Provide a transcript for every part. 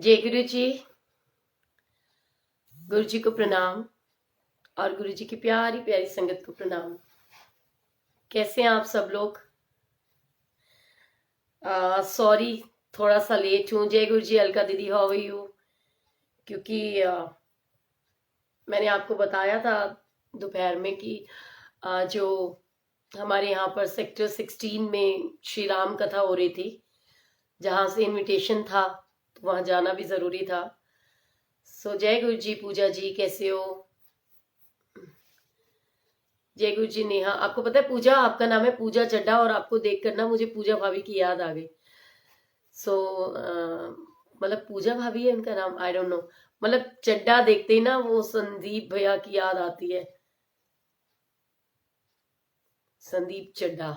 जय गुरु जी। गुरु जी को प्रणाम और गुरु जी की प्यारी प्यारी संगत को प्रणाम। कैसे हैं आप सब लोग? सॉरी, थोड़ा सा लेट हूँ। जय गुरु जी। अलका दीदी, हाउ आर यू? क्योंकि मैंने आपको बताया था दोपहर में कि जो हमारे यहाँ पर सेक्टर 16 में श्री राम कथा हो रही थी, जहाँ से इनविटेशन था, तो वहाँ जाना भी जरूरी था। सो जय गुरु जी। पूजा जी कैसे हो? जय गुरु जी। नेहा, आपको पता है पूजा, आपका नाम है पूजा चड्ढा, और आपको देख कर ना मुझे पूजा भाभी की याद आ गई। सो मतलब पूजा भाभी है उनका नाम, आई डोंट नो। मतलब चड्ढा देखते ही ना वो संदीप भैया की याद आती है। संदीप चड्ढा।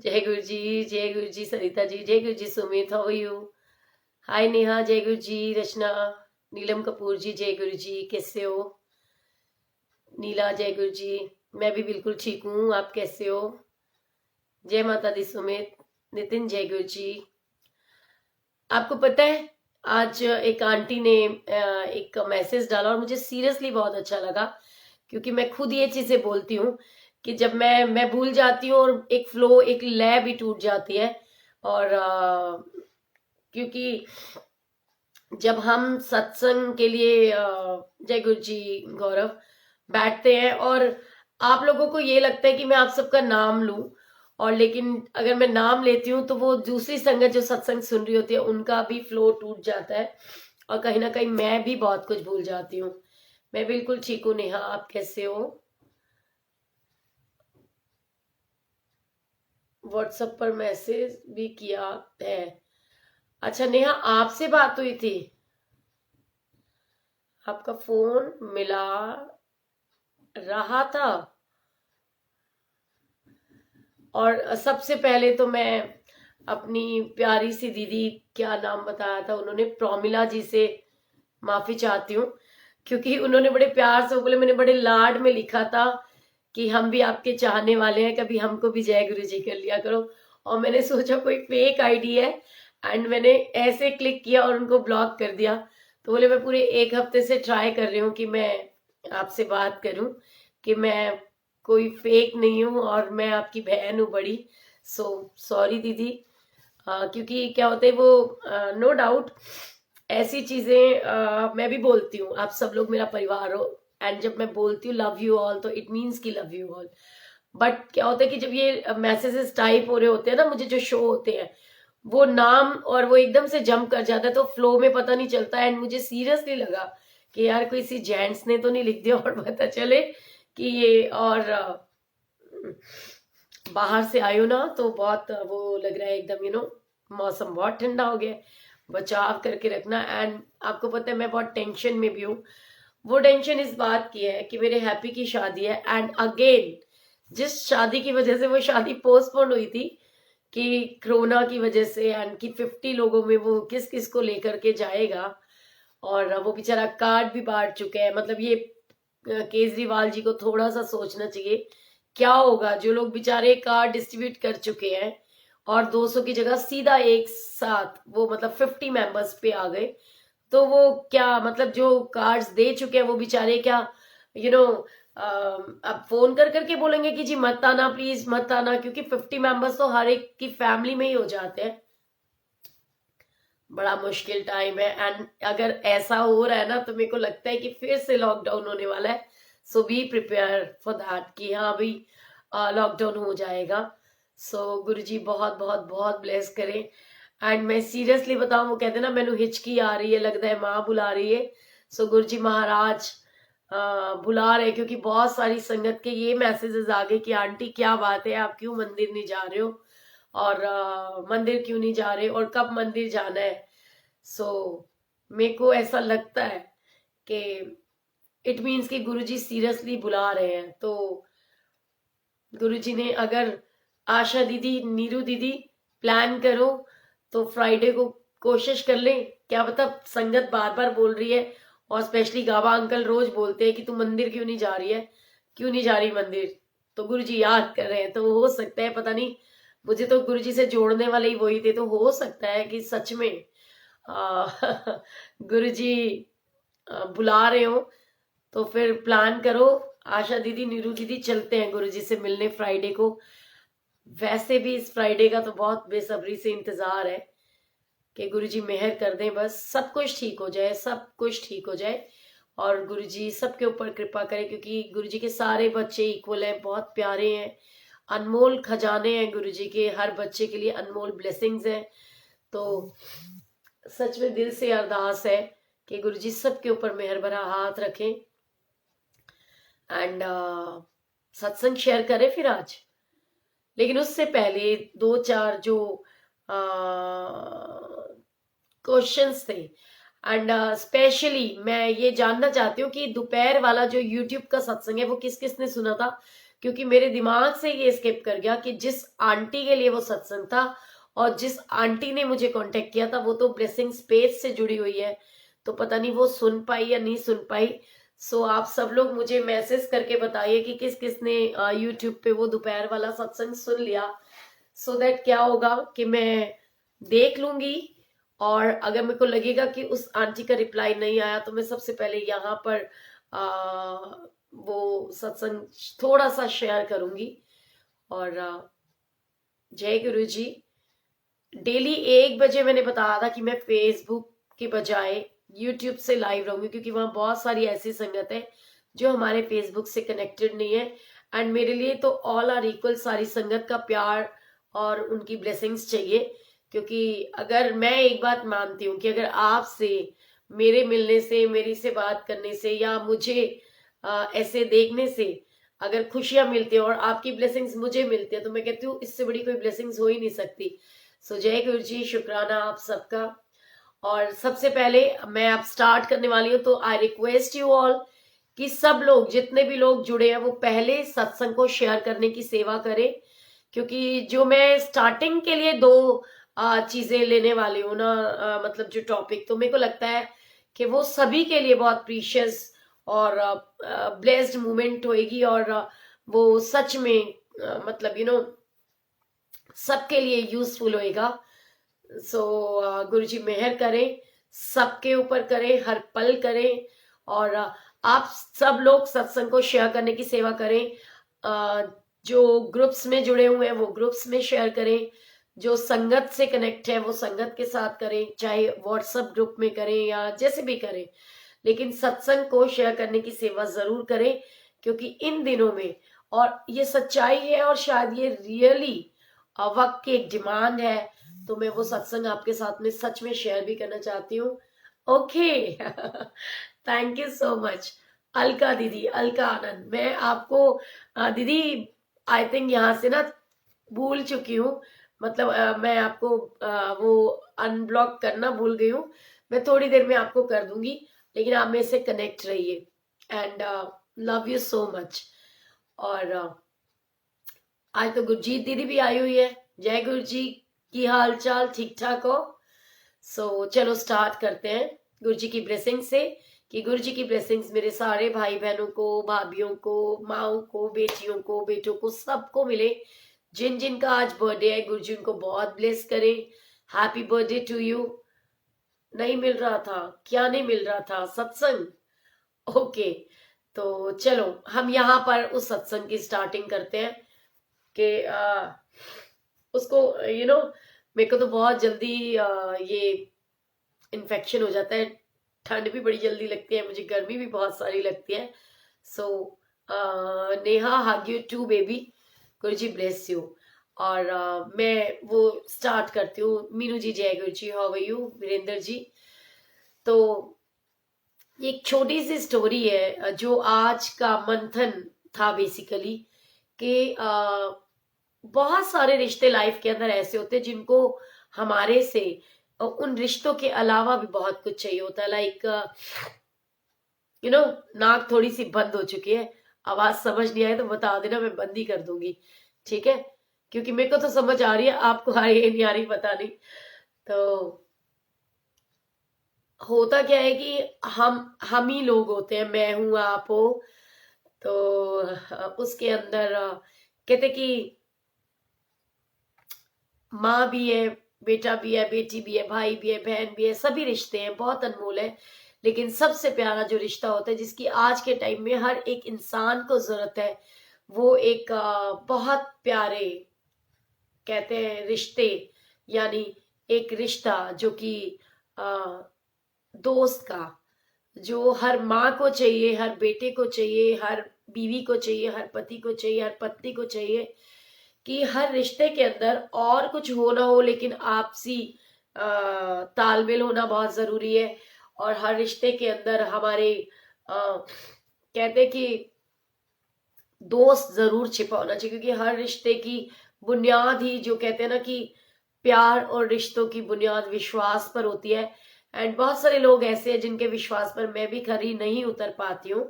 जय गुरु जी। जय गुरु जी। सरिता जी, जय Guru ji. Sumit, how are you? Hi Neha, जय गुरु जी। रचना, नीलम कपूर जी, जय गुरु जी। कैसे हो? नीला, जय गुरु जी। मैं भी बिल्कुल ठीक हूँ, आप कैसे हो? जय माता दी सुमित। नितिन, जय गुरु जी। आपको पता है आज एक आंटी ने एक मैसेज डाला और मुझे सीरियसली बहुत अच्छा लगा, क्योंकि मैं खुद ये चीजें बोलती हूँ कि जब मैं भूल जाती हूँ और एक फ्लो, एक लय भी टूट जाती है। और क्योंकि जब हम सत्संग के लिए जय गुरु जी गौरव बैठते हैं, और आप लोगों को ये लगता है कि मैं आप सबका नाम लूं, और लेकिन अगर मैं नाम लेती हूँ तो वो दूसरी संगत जो सत्संग सुन रही होती है उनका भी फ्लो टूट जाता है, और कहीं ना कहीं मैं भी बहुत कुछ भूल जाती हूँ। मैं बिल्कुल ठीक हूँ। नेहा, आप कैसे हो? व्हाट्सएप पर मैसेज भी किया है। अच्छा नेहा, आपसे बात हुई थी? आपका फोन मिला रहा था। और सबसे पहले तो मैं अपनी प्यारी सी दीदी, क्या नाम बताया था उन्होंने, प्रोमिला जी से माफी चाहती हूँ, क्योंकि उन्होंने बड़े प्यार से, वो बोले, मैंने बड़े लाड में लिखा था कि हम भी आपके चाहने वाले हैं, कभी हमको भी जय गुरु जी कर लिया करो। और मैंने सोचा कोई फेक आईडी है, एंड मैंने ऐसे क्लिक किया और उनको ब्लॉक कर दिया। तो बोले मैं पूरे एक हफ्ते से ट्राई कर रही हूँ कि मैं आपसे बात करूं, कि मैं कोई फेक नहीं हूँ और मैं आपकी बहन हूँ बड़ी। सो सॉरी दीदी। क्योंकि क्या होता है वो, नो डाउट ऐसी चीजें मैं भी बोलती हूँ, आप सब लोग मेरा परिवार हो, एंड जब मैं बोलती हूँ लव यू ऑल, तो इट मीन्स की लव यू ऑल। बट क्या होता है कि जब ये मैसेजेस टाइप हो रहे होते हैं ना, मुझे जो शो होते हैं वो नाम, और वो एकदम से जंप कर जाता है, तो फ्लो में पता नहीं चलता है। एंड मुझे सीरियसली लगा कि यार किसी जेंट्स ने तो नहीं लिख दिया और पता चले कि ये, और बाहर से आयो ना तो बहुत वो लग रहा है एकदम, मौसम बहुत ठंडा हो गया। बचाव करके रखना। एंड आपको पता है मैं बहुत टेंशन में भी हूँ। वो टेंशन इस बात की है कि मेरे हैप्पी की शादी है, एंड अगेन जिस शादी की वजह से वो शादी पोस्टपोन हुई थी, कि कोरोना की वजह से, एंड कि 50 लोगों में वो किस किस को लेकर के जाएगा। और वो बेचारा कार्ड भी बांट चुके हैं। मतलब ये केजरीवाल जी को थोड़ा सा सोचना चाहिए क्या होगा। जो लोग बेचारे कार्ड डिस्ट्रीब्यूट कर चुके हैं और 200 की जगह सीधा एक साथ वो मतलब 50 मेंबर्स पे आ गए, तो वो क्या मतलब, जो कार्ड्स दे चुके हैं वो बेचारे क्या, यू नो अब फोन कर करके बोलेंगे कि जी मत आना, प्लीज मत आना, क्योंकि 50 मेंबर्स तो हर एक की फैमिली में ही हो जाते हैं। बड़ा मुश्किल टाइम है। एंड अगर ऐसा हो रहा है ना, तो मेरे को लगता है कि फिर से लॉकडाउन होने वाला है। सो बी प्रिपेयर फॉर दैट कि हाँ भाई लॉकडाउन हो जाएगा। सो गुरुजी बहुत बहुत बहुत ब्लेस करें। एंड मैं सीरियसली बताऊं, वो कहते हैं ना मैनू हिचकी आ रही है, लगता है माँ बुला रही है। सो गुरुजी महाराज बुला रहे, क्योंकि बहुत सारी संगत के ये मैसेजेस आ गए कि आंटी क्या बात है, आप क्यों मंदिर नहीं जा रहे हो, और मंदिर क्यों नहीं जा रहे, और कब मंदिर जाना है। सो मेरे को ऐसा लगता है कि इट मीन्स कि गुरुजी सीरियसली बुला रहे हैं। तो गुरुजी ने अगर, आशा दीदी, नीरू दीदी, प्लान करो तो फ्राइडे को कोशिश कर लें। क्या पता, संगत बार बार बोल रही है, और स्पेशली गावा अंकल रोज बोलते हैं कि तू मंदिर क्यों नहीं जा रही है, क्यों नहीं जा रही मंदिर। तो गुरुजी याद कर रहे हैं, तो हो सकता है, पता नहीं, मुझे तो गुरुजी से जोड़ने वाले ही वही थे, तो हो सकता है कि सच में गुरुजी बुला रहे हो तो फिर प्लान करो। आशा दीदी, नीरू दीदी, चलते हैं गुरुजी से मिलने फ्राइडे को। वैसे भी इस फ्राइडे का तो बहुत बेसब्री से इंतजार है कि गुरुजी मेहर कर दें, बस सब कुछ ठीक हो जाए, सब कुछ ठीक हो जाए और गुरुजी सबके ऊपर कृपा करें, क्योंकि गुरुजी के सारे बच्चे इक्वल हैं, बहुत प्यारे हैं, अनमोल खजाने हैं गुरुजी के, हर बच्चे के लिए अनमोल ब्लेसिंग्स हैं। तो सच में दिल से अरदास है कि गुरुजी सबके ऊपर मेहर भरा हाथ रखें। एंड सत्संग शेयर करें फिर आज, लेकिन उससे पहले दो चार जो क्वेश्चंस थे, एंड स्पेशली मैं ये जानना चाहती हूँ कि दोपहर वाला जो यूट्यूब का सत्संग है वो किस किस ने सुना था, क्योंकि मेरे दिमाग से ये स्किप कर गया कि जिस आंटी के लिए वो सत्संग था और जिस आंटी ने मुझे कांटेक्ट किया था वो तो ब्लेसिंग स्पेस से जुड़ी हुई है, तो पता नहीं वो सुन पाई या नहीं सुन पाई। सो आप सब लोग मुझे मैसेज करके बताइए कि किस किस ने यूट्यूब पे वो दोपहर वाला सत्संग सुन लिया, सो दैट क्या होगा कि मैं देख लूंगी, और अगर मेरे को लगेगा कि उस आंटी का रिप्लाई नहीं आया तो मैं सबसे पहले यहाँ पर वो सत्संग थोड़ा सा शेयर करूंगी। और जय गुरु जी। डेली 1 बजे मैंने बताया था कि मैं फेसबुक के बजाय यूट्यूब से लाइव रहूंगी, क्योंकि वहां बहुत सारी ऐसी संगत है जो हमारे फेसबुक से कनेक्टेड नहीं है, एंड मेरे लिए तो ऑल आर इक्वल, सारी संगत का प्यार और उनकी ब्लेसिंग्स चाहिए। क्योंकि अगर मैं एक बात मानती हूँ कि अगर आपसे मेरे मिलने से, मेरी से बात करने से, या मुझे ऐसे देखने से अगर खुशियां मिलती है और आपकी ब्लेसिंग्स मुझे मिलती है, तो मैं कहती हूँ इससे बड़ी कोई ब्लेसिंग्स हो ही नहीं सकती। सो जय गुरु जी, शुक्राना आप सबका। और सबसे पहले मैं अब स्टार्ट करने वाली हूँ, तो आई रिक्वेस्ट यू ऑल कि सब लोग, जितने भी लोग जुड़े हैं, वो पहले सत्संग को शेयर करने की सेवा करें, क्योंकि जो मैं स्टार्टिंग के लिए दो चीजें लेने वाली हूँ ना, मतलब जो टॉपिक, तो मेरे को लगता है कि वो सभी के लिए बहुत प्रीशियस और ब्लेस्ड मोमेंट होएगी, और वो सच में मतलब सबके लिए यूजफुल होएगा। सो गुरुजी मेहर करें, सबके ऊपर करें, हर पल करें, और आप सब लोग सत्संग को शेयर करने की सेवा करें। जो ग्रुप्स में जुड़े हुए हैं वो ग्रुप्स में शेयर करें, जो संगत से कनेक्ट है वो संगत के साथ करें, चाहे व्हाट्सएप ग्रुप में करें या जैसे भी करें, लेकिन सत्संग को शेयर करने की सेवा जरूर करें, क्योंकि इन दिनों में, और ये सच्चाई है और शायद ये रियली वक्त की एक डिमांड है, तो मैं वो सत्संग आपके साथ में सच में शेयर भी करना चाहती हूँ। Okay. Thank you so much Alka दीदी, अलका आनंद। मैं आपको दीदी आई थिंक यहाँ से ना भूल चुकी हूँ, मतलब मैं आपको वो अनब्लॉक करना भूल गई हूँ। मैं थोड़ी देर में आपको कर दूंगी, लेकिन आप मेरे से कनेक्ट रहिए, and love you so much. और आज तो गुरजीत दीदी भी आई हुई है। जय गुरु जी, की हाल चाल, ठीक ठाक हो? सो चलो स्टार्ट करते हैं गुरु जी की ब्लेसिंग से, कि गुरु जी की ब्लेसिंग्स मेरे सारे भाई बहनों को, भाभीियों को, माओ को, बेटियों को, बेटों को, सबको मिले। जिन जिन का आज बर्थडे है, गुरु जी उनको बहुत ब्लेस करें। Happy birthday to you. नहीं मिल रहा था क्या? नहीं मिल रहा था सत्संग? ओके, तो चलो हम यहाँ पर उस सत्संग की स्टार्टिंग करते हैं कि उसको मेरे को तो बहुत जल्दी ये इन्फेक्शन हो जाता है, ठंड भी बड़ी जल्दी लगती है, मुझे गर्मी भी बहुत सारी लगती है। So Neha, hug you too baby, Guru ji bless you. और मैं वो स्टार्ट करती हूँ। मीनू जी, जय गुरु जी, how are you? Virendra ji, तो एक छोटी सी स्टोरी है जो आज का मंथन था बेसिकली, कि बहुत सारे रिश्ते लाइफ के अंदर ऐसे होते हैं जिनको हमारे से उन रिश्तों के अलावा भी बहुत कुछ चाहिए होता है। लाइक नाक थोड़ी सी बंद हो चुकी है, आवाज समझ नहीं आए तो बता देना, मैं बंद ही कर दूंगी, ठीक है? क्योंकि मेरे को तो समझ आ रही है, आपको आ रही है नहीं आ रही पता नहीं। तो होता क्या है कि हम ही लोग होते हैं, मैं हूं, आप हो, तो उसके अंदर कहते कि माँ भी है, बेटा भी है, बेटी भी है, भाई भी है, बहन भी है, सभी रिश्ते हैं, बहुत अनमोल है। लेकिन सबसे प्यारा जो रिश्ता होता है, जिसकी आज के टाइम में हर एक इंसान को जरूरत है, वो एक बहुत प्यारे कहते हैं रिश्ते, यानी एक रिश्ता जो कि अ, दोस्त का, जो हर माँ को चाहिए, हर बेटे को चाहिए, हर बीवी को चाहिए, हर पति को चाहिए, हर पत्नी को चाहिए, कि हर रिश्ते के अंदर और कुछ हो ना हो, लेकिन आपसी तालमेल होना बहुत जरूरी है। और हर रिश्ते के अंदर हमारे कहते हैं कि दोस्त जरूर छिपा होना चाहिए, क्योंकि हर रिश्ते की बुनियाद ही, जो कहते हैं ना कि प्यार और रिश्तों की बुनियाद विश्वास पर होती है। एंड बहुत सारे लोग ऐसे हैं जिनके विश्वास पर मैं भी खरी नहीं उतर पाती हूँ।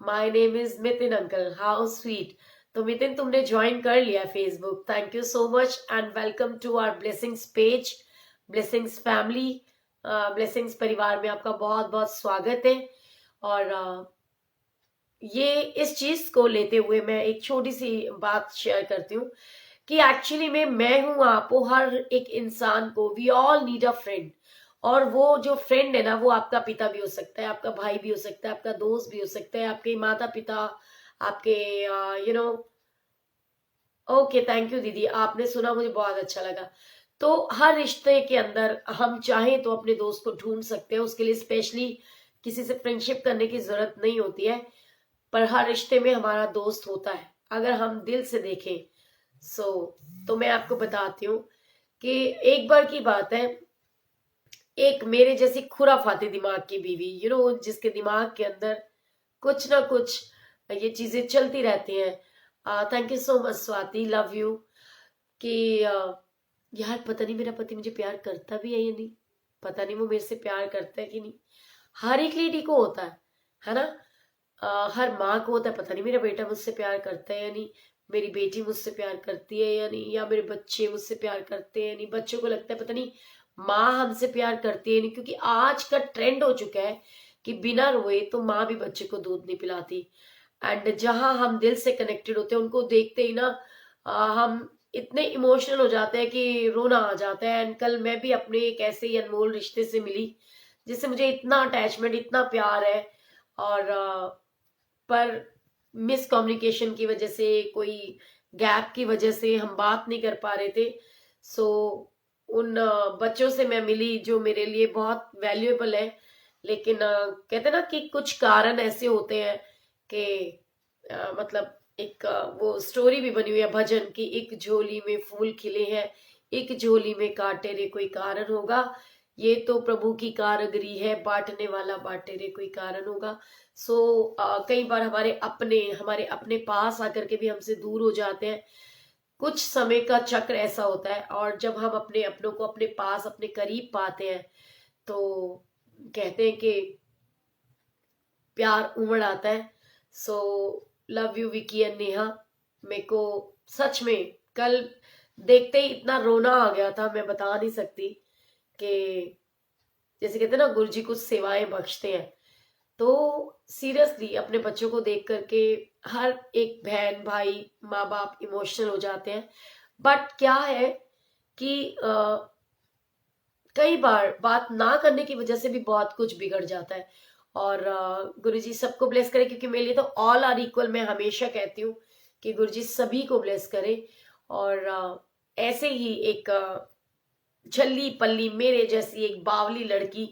My name is Mitin uncle, how sweet. तो मितिन, तुमने ज्वाइन कर लिया Facebook, thank you so much and welcome to our blessings page, blessings family. Blessings परिवार में आपका बहुत बहुत स्वागत है। और ये इस चीज को लेते हुए मैं एक छोटी सी बात शेयर करती हूँ कि एक्चुअली में मैं हूं, आप हो, हर एक इंसान को we all need a friend. और वो जो फ्रेंड है ना, वो आपका पिता भी हो सकता है, आपका भाई भी हो सकता है, आपका दोस्त भी हो सकता है, आपके माता पिता, आपके ओके, थैंक यू दीदी, आपने सुना, मुझे बहुत अच्छा लगा। तो हर रिश्ते के अंदर हम चाहें तो अपने दोस्त को ढूंढ सकते हैं, उसके लिए स्पेशली किसी से फ्रेंडशिप करने की जरूरत नहीं होती है। पर हर रिश्ते में हमारा दोस्त होता है अगर हम दिल से देखें। सो तो मैं आपको बताती हूँ कि एक बार की बात है, एक मेरे जैसी खुराफाती दिमाग की बीवी, जिसके दिमाग के अंदर कुछ ना कुछ ये चीजें चलती रहती हैं। Thank you so much Swati, love you. कि यार पता नहीं मेरा पति मुझे प्यार करता भी है या नहीं, पता नहीं वो मेरे से प्यार करता है कि नहीं। हर एक लेडी को होता है ना। हर माँ को होता है, पता नहीं मेरा बेटा मुझसे प्यार करता है या नहीं, मेरी बेटी मुझसे प्यार करती है या नहीं, या मेरे बच्चे मुझसे प्यार करते हैं या नहीं। बच्चों को लगता है पता नहीं माँ हमसे प्यार करती है नहीं, क्योंकि आज का ट्रेंड हो चुका है कि बिना रोए तो माँ भी बच्चे को दूध नहीं पिलाती। एंड जहां हम दिल से कनेक्टेड होते हैं, उनको देखते ही ना हम इतने इमोशनल हो जाते हैं कि रोना आ जाता है। एंड कल मैं भी अपने एक ऐसे ही अनमोल रिश्ते से मिली जिससे मुझे इतना अटैचमेंट, इतना प्यार है। और पर मिसकम्युनिकेशन की वजह से, कोई गैप की वजह से हम बात नहीं कर पा रहे थे। सो उन बच्चों से मैं मिली जो मेरे लिए बहुत वैल्यूएबल है। लेकिन कहते ना कि कुछ कारण ऐसे होते हैं कि मतलब एक वो स्टोरी भी बनी हुई है भजन की, एक झोली में फूल खिले हैं, एक झोली में कांटे रे, कोई कारण होगा, ये तो प्रभु की कारीगरी है, बांटने वाला बांटे रे, कोई कारण होगा। सो कई बार हमारे अपने पास आकर के भी हमसे दूर हो जाते हैं। कुछ समय का चक्र ऐसा होता है, और जब हम अपने अपनों को अपने पास, अपने करीब पाते हैं, तो कहते हैं कि प्यार उमड़ आता है। So love you Vicky and Neha. मेरे को सच में कल देखते ही इतना रोना आ गया था, मैं बता नहीं सकती। कि जैसे कहते हैं ना, गुरु जी कुछ सेवाएं बख्शते हैं। तो सीरियसली अपने बच्चों को देख करके हर एक बहन भाई माँ बाप इमोशनल हो जाते हैं। बट क्या है कि कई बार बात ना करने की वजह से भी बहुत कुछ बिगड़ जाता है। और गुरुजी सबको ब्लेस करे, क्योंकि मेरे लिए तो ऑल आर इक्वल, मैं हमेशा कहती हूँ कि गुरुजी सभी को ब्लेस करे। और ऐसे ही एक झल्ली पल्ली मेरे जैसी एक बावली लड़की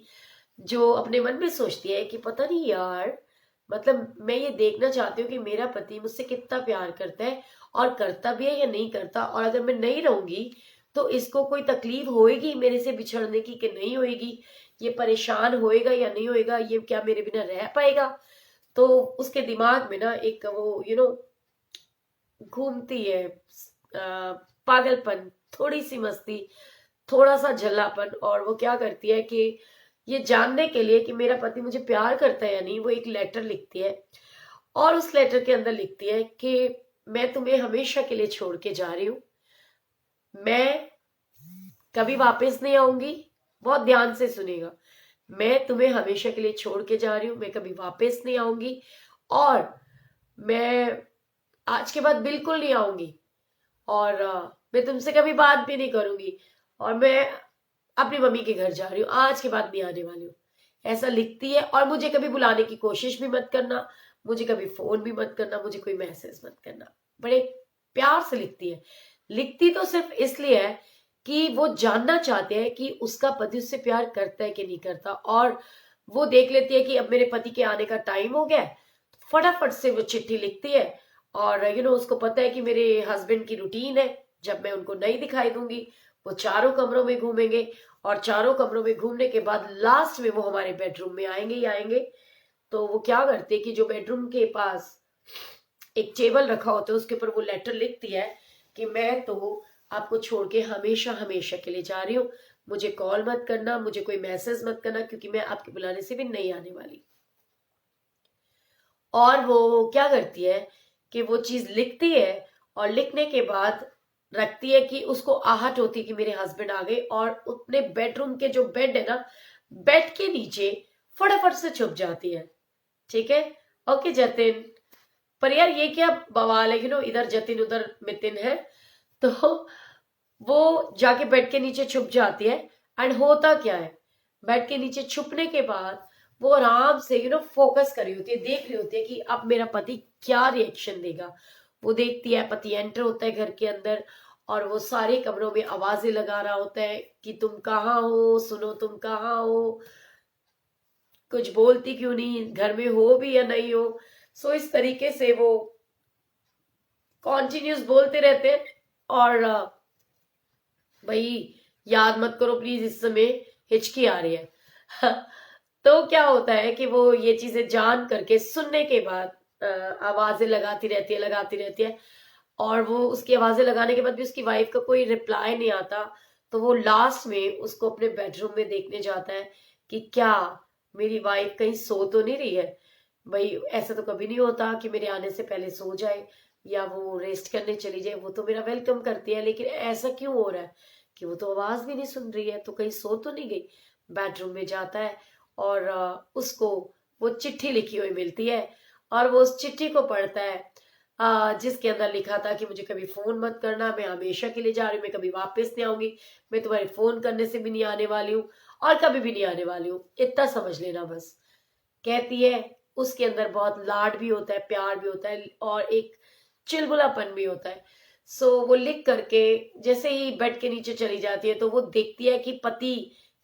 जो अपने मन में सोचती है कि पता नहीं यार, मतलब मैं ये देखना चाहती हूँ कि मेरा पति मुझसे कितना प्यार करता है, और करता भी है या नहीं करता, और अगर मैं नहीं रहूंगी तो इसको कोई तकलीफ होएगी मेरे से बिछड़ने की कि नहीं होएगी, ये परेशान होएगा या नहीं होएगा, ये क्या मेरे बिना रह पाएगा। तो उसके दिमाग में ना एक वो घूमती है पागलपन, थोड़ी सी मस्ती, थोड़ा सा झल्लापन। और वो क्या करती है कि ये जानने के लिए कि मेरा पति मुझे प्यार करता है या नहीं, वो एक लेटर लिखती है। और उस लेटर के अंदर लिखती है कि मैं तुम्हें हमेशा के लिए छोड़ के जा रही हूं, मैं कभी वापस नहीं आऊंगी। बहुत ध्यान से सुनेगा, मैं तुम्हें हमेशा के लिए छोड़ के जा रही हूं, मैं कभी वापस नहीं आऊंगी, और मैं आज के बाद बिल्कुल नहीं आऊंगी, और मैं तुमसे कभी बात भी नहीं करूंगी। और मैं अपनी मम्मी के घर जा रही हूँ, आज के बाद नहीं आने वाली हूँ, ऐसा लिखती है। और मुझे कभी बुलाने की कोशिश भी मत करना, मुझे कभी फोन भी मत करना, मुझे कोई मैसेज मत करना। बड़े प्यार से लिखती है। लिखती तो सिर्फ इसलिए है कि वो जानना चाहते हैं कि उसका पति उससे प्यार करता है कि नहीं करता। और वो देख लेती है कि अब मेरे पति के आने का टाइम हो गया है, फटाफट से वो चिट्ठी लिखती है। और उसको पता है कि मेरे हस्बैंड की रूटीन है, जब मैं उनको नहीं दिखाई दूंगी वो चारों कमरों में घूमेंगे, और चारों कमरों में घूमने के बाद लास्ट में वो हमारे बेडरूम में आएंगे ही आएंगे। तो वो क्या करते कि जो बेडरूम के पास एक टेबल रखा होता है उसके ऊपर वो लेटर लिखती है कि मैं तो आपको छोड़ के हमेशा हमेशा के लिए जा रही हूँ, मुझे कॉल मत करना, मुझे कोई मैसेज मत करना, क्योंकि मैं आपके बुलाने से भी नहीं आने वाली। और वो क्या करती है कि वो चीज लिखती है, और लिखने के बाद रखती है कि उसको आहट होती है कि मेरे हस्बैंड आ गए, और अपने बेडरूम के जो बेड है ना, बेड के नीचे फटाफट से छुप जाती है। ठीक है, ओके जतिन। पर यार ये क्या बवाल है, इधर जतिन उधर मितिन है। तो वो जाके बेड के नीचे छुप जाती है। एंड होता क्या है, बेड के नीचे छुपने के बाद वो आराम से फोकस कर रही होती है, देख रही होती है कि अब मेरा पति क्या रिएक्शन देगा। वो देखती है पति एंटर होता है घर के अंदर, और वो सारे कमरों में आवाजें लगा रहा होता है कि तुम कहाँ हो, सुनो तुम कहाँ हो, कुछ बोलती क्यों नहीं, घर में हो भी या नहीं हो। सो इस तरीके से वो कॉन्टिन्यूस बोलते रहते हैं। और भाई याद मत करो प्लीज, इस समय हिचकी आ रही है। तो क्या होता है कि वो ये चीजें जान करके सुनने के बाद आवाजें लगाती रहती है। और वो उसकी आवाजें लगाने के बाद भी उसकी वाइफ का कोई रिप्लाई नहीं आता। तो वो लास्ट में उसको अपने बेडरूम में देखने जाता है कि क्या मेरी वाइफ कहीं सो तो नहीं रही है। भाई ऐसा तो कभी नहीं होता कि मेरे आने से पहले सो जाए या वो रेस्ट करने चली जाए, वो तो मेरा वेलकम करती है, लेकिन ऐसा क्यों हो रहा है कि वो तो आवाज भी नहीं सुन रही है, तो कहीं सो तो नहीं गई। बेडरूम में जाता है, और उसको वो चिट्ठी लिखी हुई मिलती है, और वो उस चिट्ठी को पढ़ता है, जिसके अंदर लिखा था कि मुझे कभी फोन मत करना, मैं हमेशा के लिए जा रही हूँ, मैं कभी वापस नहीं आऊंगी, मैं तुम्हारे फोन करने से भी नहीं आने वाली हूँ, और कभी भी नहीं आने वाली हूँ, इतना समझ लेना बस। कहती है उसके अंदर बहुत लाड भी होता है, प्यार भी होता है, और एक चिलबुलापन भी होता है। सो वो लिख करके जैसे ही बेड के नीचे चली जाती है, तो वो देखती है कि पति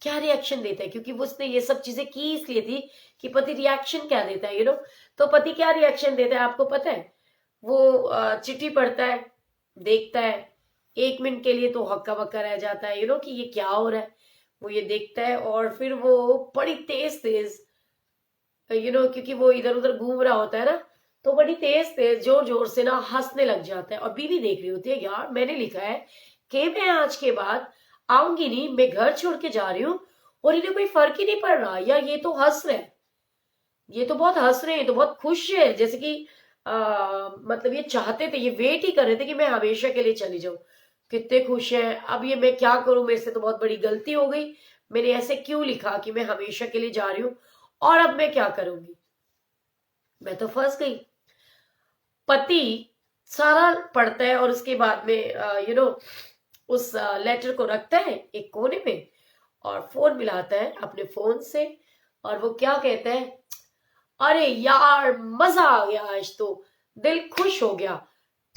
क्या रिएक्शन देता है, क्योंकि वो उसने ये सब चीजें की इसलिए थी कि पति रिएक्शन क्या देता है। तो पति क्या रिएक्शन देता है आपको पता है? वो चिट्ठी पढ़ता है, देखता है, 1 मिनट के लिए तो हक्का बक्का रह जाता है कि ये क्या हो रहा है। वो ये देखता है, और फिर वो बड़ी तेज तेज क्योंकि वो इधर उधर घूम रहा होता है ना, तो बड़ी तेज तेज जोर जोर से ना हंसने लग जाता है। और बीवी देख रही होती है, यार मैंने लिखा है कि मैं आज के बाद आऊंगी नहीं, मैं घर छोड़ के जा रही हूँ, और इन्हें कोई फर्क ही नहीं पड़ रहा। यार ये तो हंस रहे हैं, ये तो बहुत हंस रहे हैं, तो बहुत खुश है, जैसे कि मतलब ये चाहते थे, ये वेट ही कर रहे थे कि मैं हमेशा के लिए चली जाऊं। कितने खुश हैं। अब ये मैं क्या करूं, मेरे से तो बहुत बड़ी गलती हो गई, मैंने ऐसे क्यों लिखा कि मैं हमेशा के लिए जा रही हूँ, और अब मैं क्या करूंगी, मैं तो फंस गई। पति सारा पढ़ता है, और उसके बाद में उस लेटर को रखता है एक कोने में, और फोन मिलाता है अपने फोन से, और वो क्या कहता है, अरे यार मजा आ गया, आज तो दिल खुश हो गया।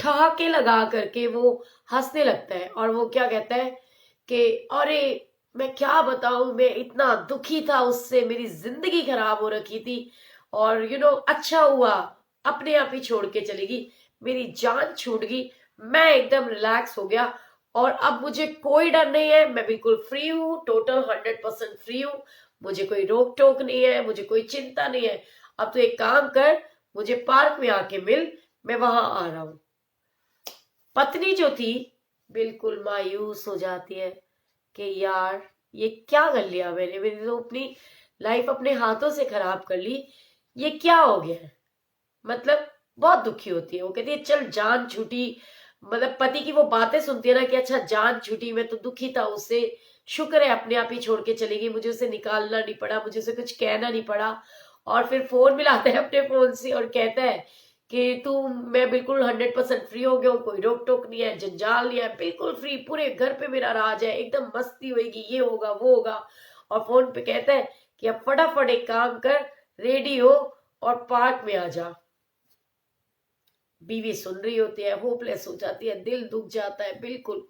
ठहाके लगा करके वो हंसने लगता है, और वो क्या कहता है कि अरे मैं क्या बताऊं, मैं इतना दुखी था उससे, मेरी जिंदगी खराब हो रखी थी, और अच्छा हुआ अपने आप ही छोड़ के चलेगी, मेरी जान छूट गई, मैं एकदम रिलैक्स हो गया, और अब मुझे कोई डर नहीं है, मैं बिल्कुल फ्री हूँ, टोटल 100% फ्री हूँ, मुझे कोई रोक टोक नहीं है, मुझे कोई चिंता नहीं है। अब तो एक काम कर, मुझे पार्क में आके मिल, मैं वहां आ रहा हूं। पत्नी जो थी बिल्कुल मायूस हो जाती है कि यार ये क्या कर लिया मैंने, मैंने तो अपनी लाइफ अपने हाथों से खराब कर ली, ये क्या हो गया है। मतलब बहुत दुखी होती है। वो कहती है चल जान छूटी, मतलब पति की वो बातें सुनती है ना कि अच्छा जान छूटी, मैं तो दुखी था उससे, शुक्र है अपने आप ही छोड़ के चली गई, मुझे उसे निकालना नहीं पड़ा, मुझे उसे कुछ कहना नहीं पड़ा। और फिर फोन मिलाता है अपने फोन से, और कहता है कि तू, मैं बिल्कुल 100% फ्री हो गया हूँ, कोई रोक टोक नहीं है, जंजाल नहीं है, बिल्कुल फ्री, पूरे घर पे मेरा राज है, एकदम मस्ती होगी, ये होगा वो होगा। और फोन पे कहता है कि अब फटाफट एक काम कर, रेडी हो और पार्क में आ जा। बीवी सुन रही होती है, होपलेस हो जाती है, दिल दुख जाता है बिल्कुल।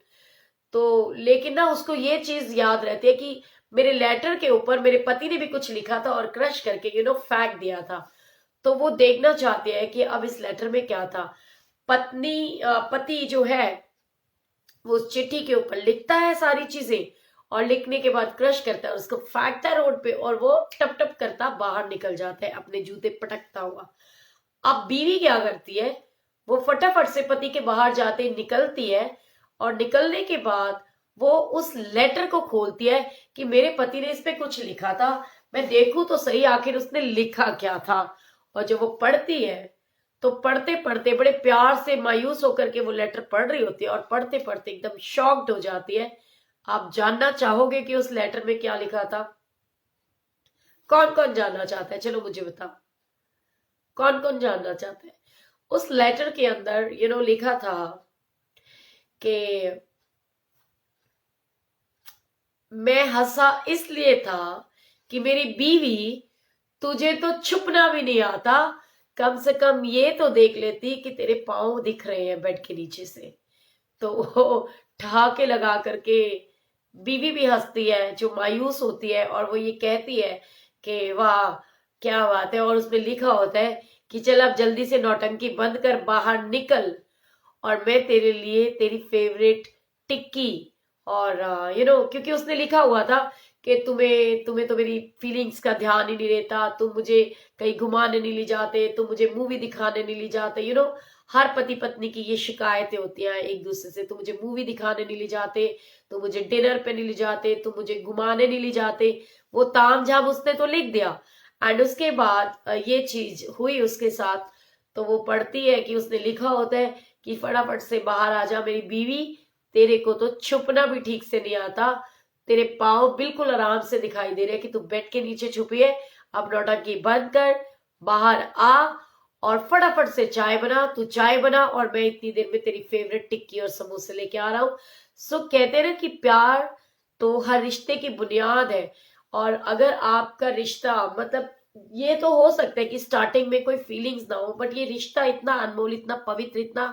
तो लेकिन ना उसको ये चीज याद रहती है कि मेरे लेटर के ऊपर मेरे पति ने भी कुछ लिखा था और क्रश करके फेंक दिया था। तो वो देखना चाहती है कि अब इस लेटर में क्या था। पति जो है वो उस चिट्ठी के ऊपर लिखता है सारी चीजें, और लिखने के बाद क्रश करता है, उसको फेंकता है रोड पे, और वो टप टप करता बाहर निकल जाता है अपने जूते पटकता हुआ। अब बीवी क्या करती है, वो फटाफट से पति के बाहर जाते निकलती है, और निकलने के बाद वो उस लेटर को खोलती है कि मेरे पति ने इस पे कुछ लिखा था, मैं देखूं तो सही आखिर उसने लिखा क्या था। और जब वो पढ़ती है तो पढ़ते पढ़ते बड़े प्यार से मायूस होकर के वो लेटर पढ़ रही होती है, और पढ़ते पढ़ते एकदम शॉक्ड हो जाती है। आप जानना चाहोगे कि उस लेटर में क्या लिखा था? कौन कौन जानना चाहता है? चलो मुझे बताओ, कौन कौन जानना चाहता है? उस लेटर के अंदर लिखा था कि मैं हंसा इसलिए था कि मेरी बीवी, तुझे तो छुपना भी नहीं आता, कम से कम ये तो देख लेती कि तेरे पांव दिख रहे हैं बेड के नीचे से। तो वो ठहाके लगा करके बीवी भी हंसती है जो मायूस होती है, और वो ये कहती है कि वाह क्या बात है। और उसमें लिखा होता है कि चल अब जल्दी से नौटंकी बंद कर, बाहर निकल, और मैं तेरे लिए तेरी फेवरेट टिक्की, और क्योंकि उसने लिखा हुआ था कि तुम्हें तुम्हें तो मेरी फीलिंग्स का ध्यान ही नहीं रहता, तुम मुझे कहीं घुमाने नहीं ले जाते, तुम मुझे मूवी दिखाने नहीं ले जाते। हर पति पत्नी की ये शिकायतें होती हैं एक दूसरे से, तुम मुझे मूवी दिखाने नहीं ले जाते, तुम मुझे डिनर पे नहीं ले जाते, तुम मुझे घुमाने नहीं ले जाते। वो तामझाम उसने तो लिख दिया। एंड उसके बाद ये चीज हुई उसके साथ। तो वो पढ़ती है कि उसने लिखा होता है कि फटाफट से बाहर आ जा मेरी बीवी, तेरे को तो छुपना भी ठीक से नहीं आता, तेरे पाँव बिल्कुल आराम से दिखाई दे रहे हैं कि तू बेड के नीचे छुपी है, अब नौटंकी बंद कर, बाहर आ, और फटाफट से चाय बना, तू चाय बना, और मैं इतनी देर में तेरी फेवरेट टिक्की और समोसे लेके आ रहा हूँ। सो कहते हैं ना कि प्यार तो हर रिश्ते की बुनियाद है। और अगर आपका रिश्ता, मतलब ये तो हो सकता है कि स्टार्टिंग में कोई फीलिंग्स ना हो, बट ये रिश्ता इतना अनमोल, इतना पवित्र, इतना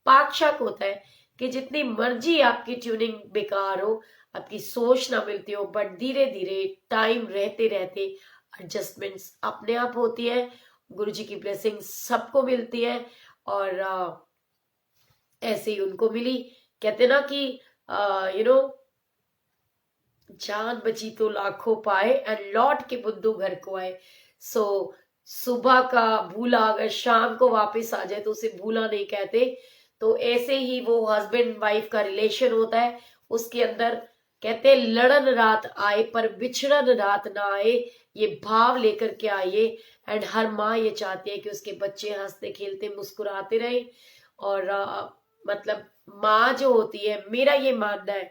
पाक होता है कि जितनी मर्जी आपकी ट्यूनिंग बेकार हो, आपकी सोच ना मिलती हो, बट धीरे धीरे टाइम रहते रहते एडजस्टमेंट्स अपने आप होती है। गुरु जी की ब्लेसिंग सबको मिलती है, और ऐसे ही उनको मिली। कहते ना कि यू नो जान बची तो लाखों पाए, एंड लौट के बुद्धू घर को आए। सो सुबह का भूला अगर शाम को वापस आ जाए तो उसे भूला नहीं कहते। तो ऐसे ही वो हस्बैंड वाइफ का रिलेशन होता है, उसके अंदर कहते हैं लड़न रात आए पर बिछड़न रात ना आए, ये भाव लेकर के आइए। एंड हर माँ ये चाहती है कि उसके बच्चे हंसते खेलते मुस्कुराते रहे। और मतलब माँ जो होती है, मेरा ये मानना है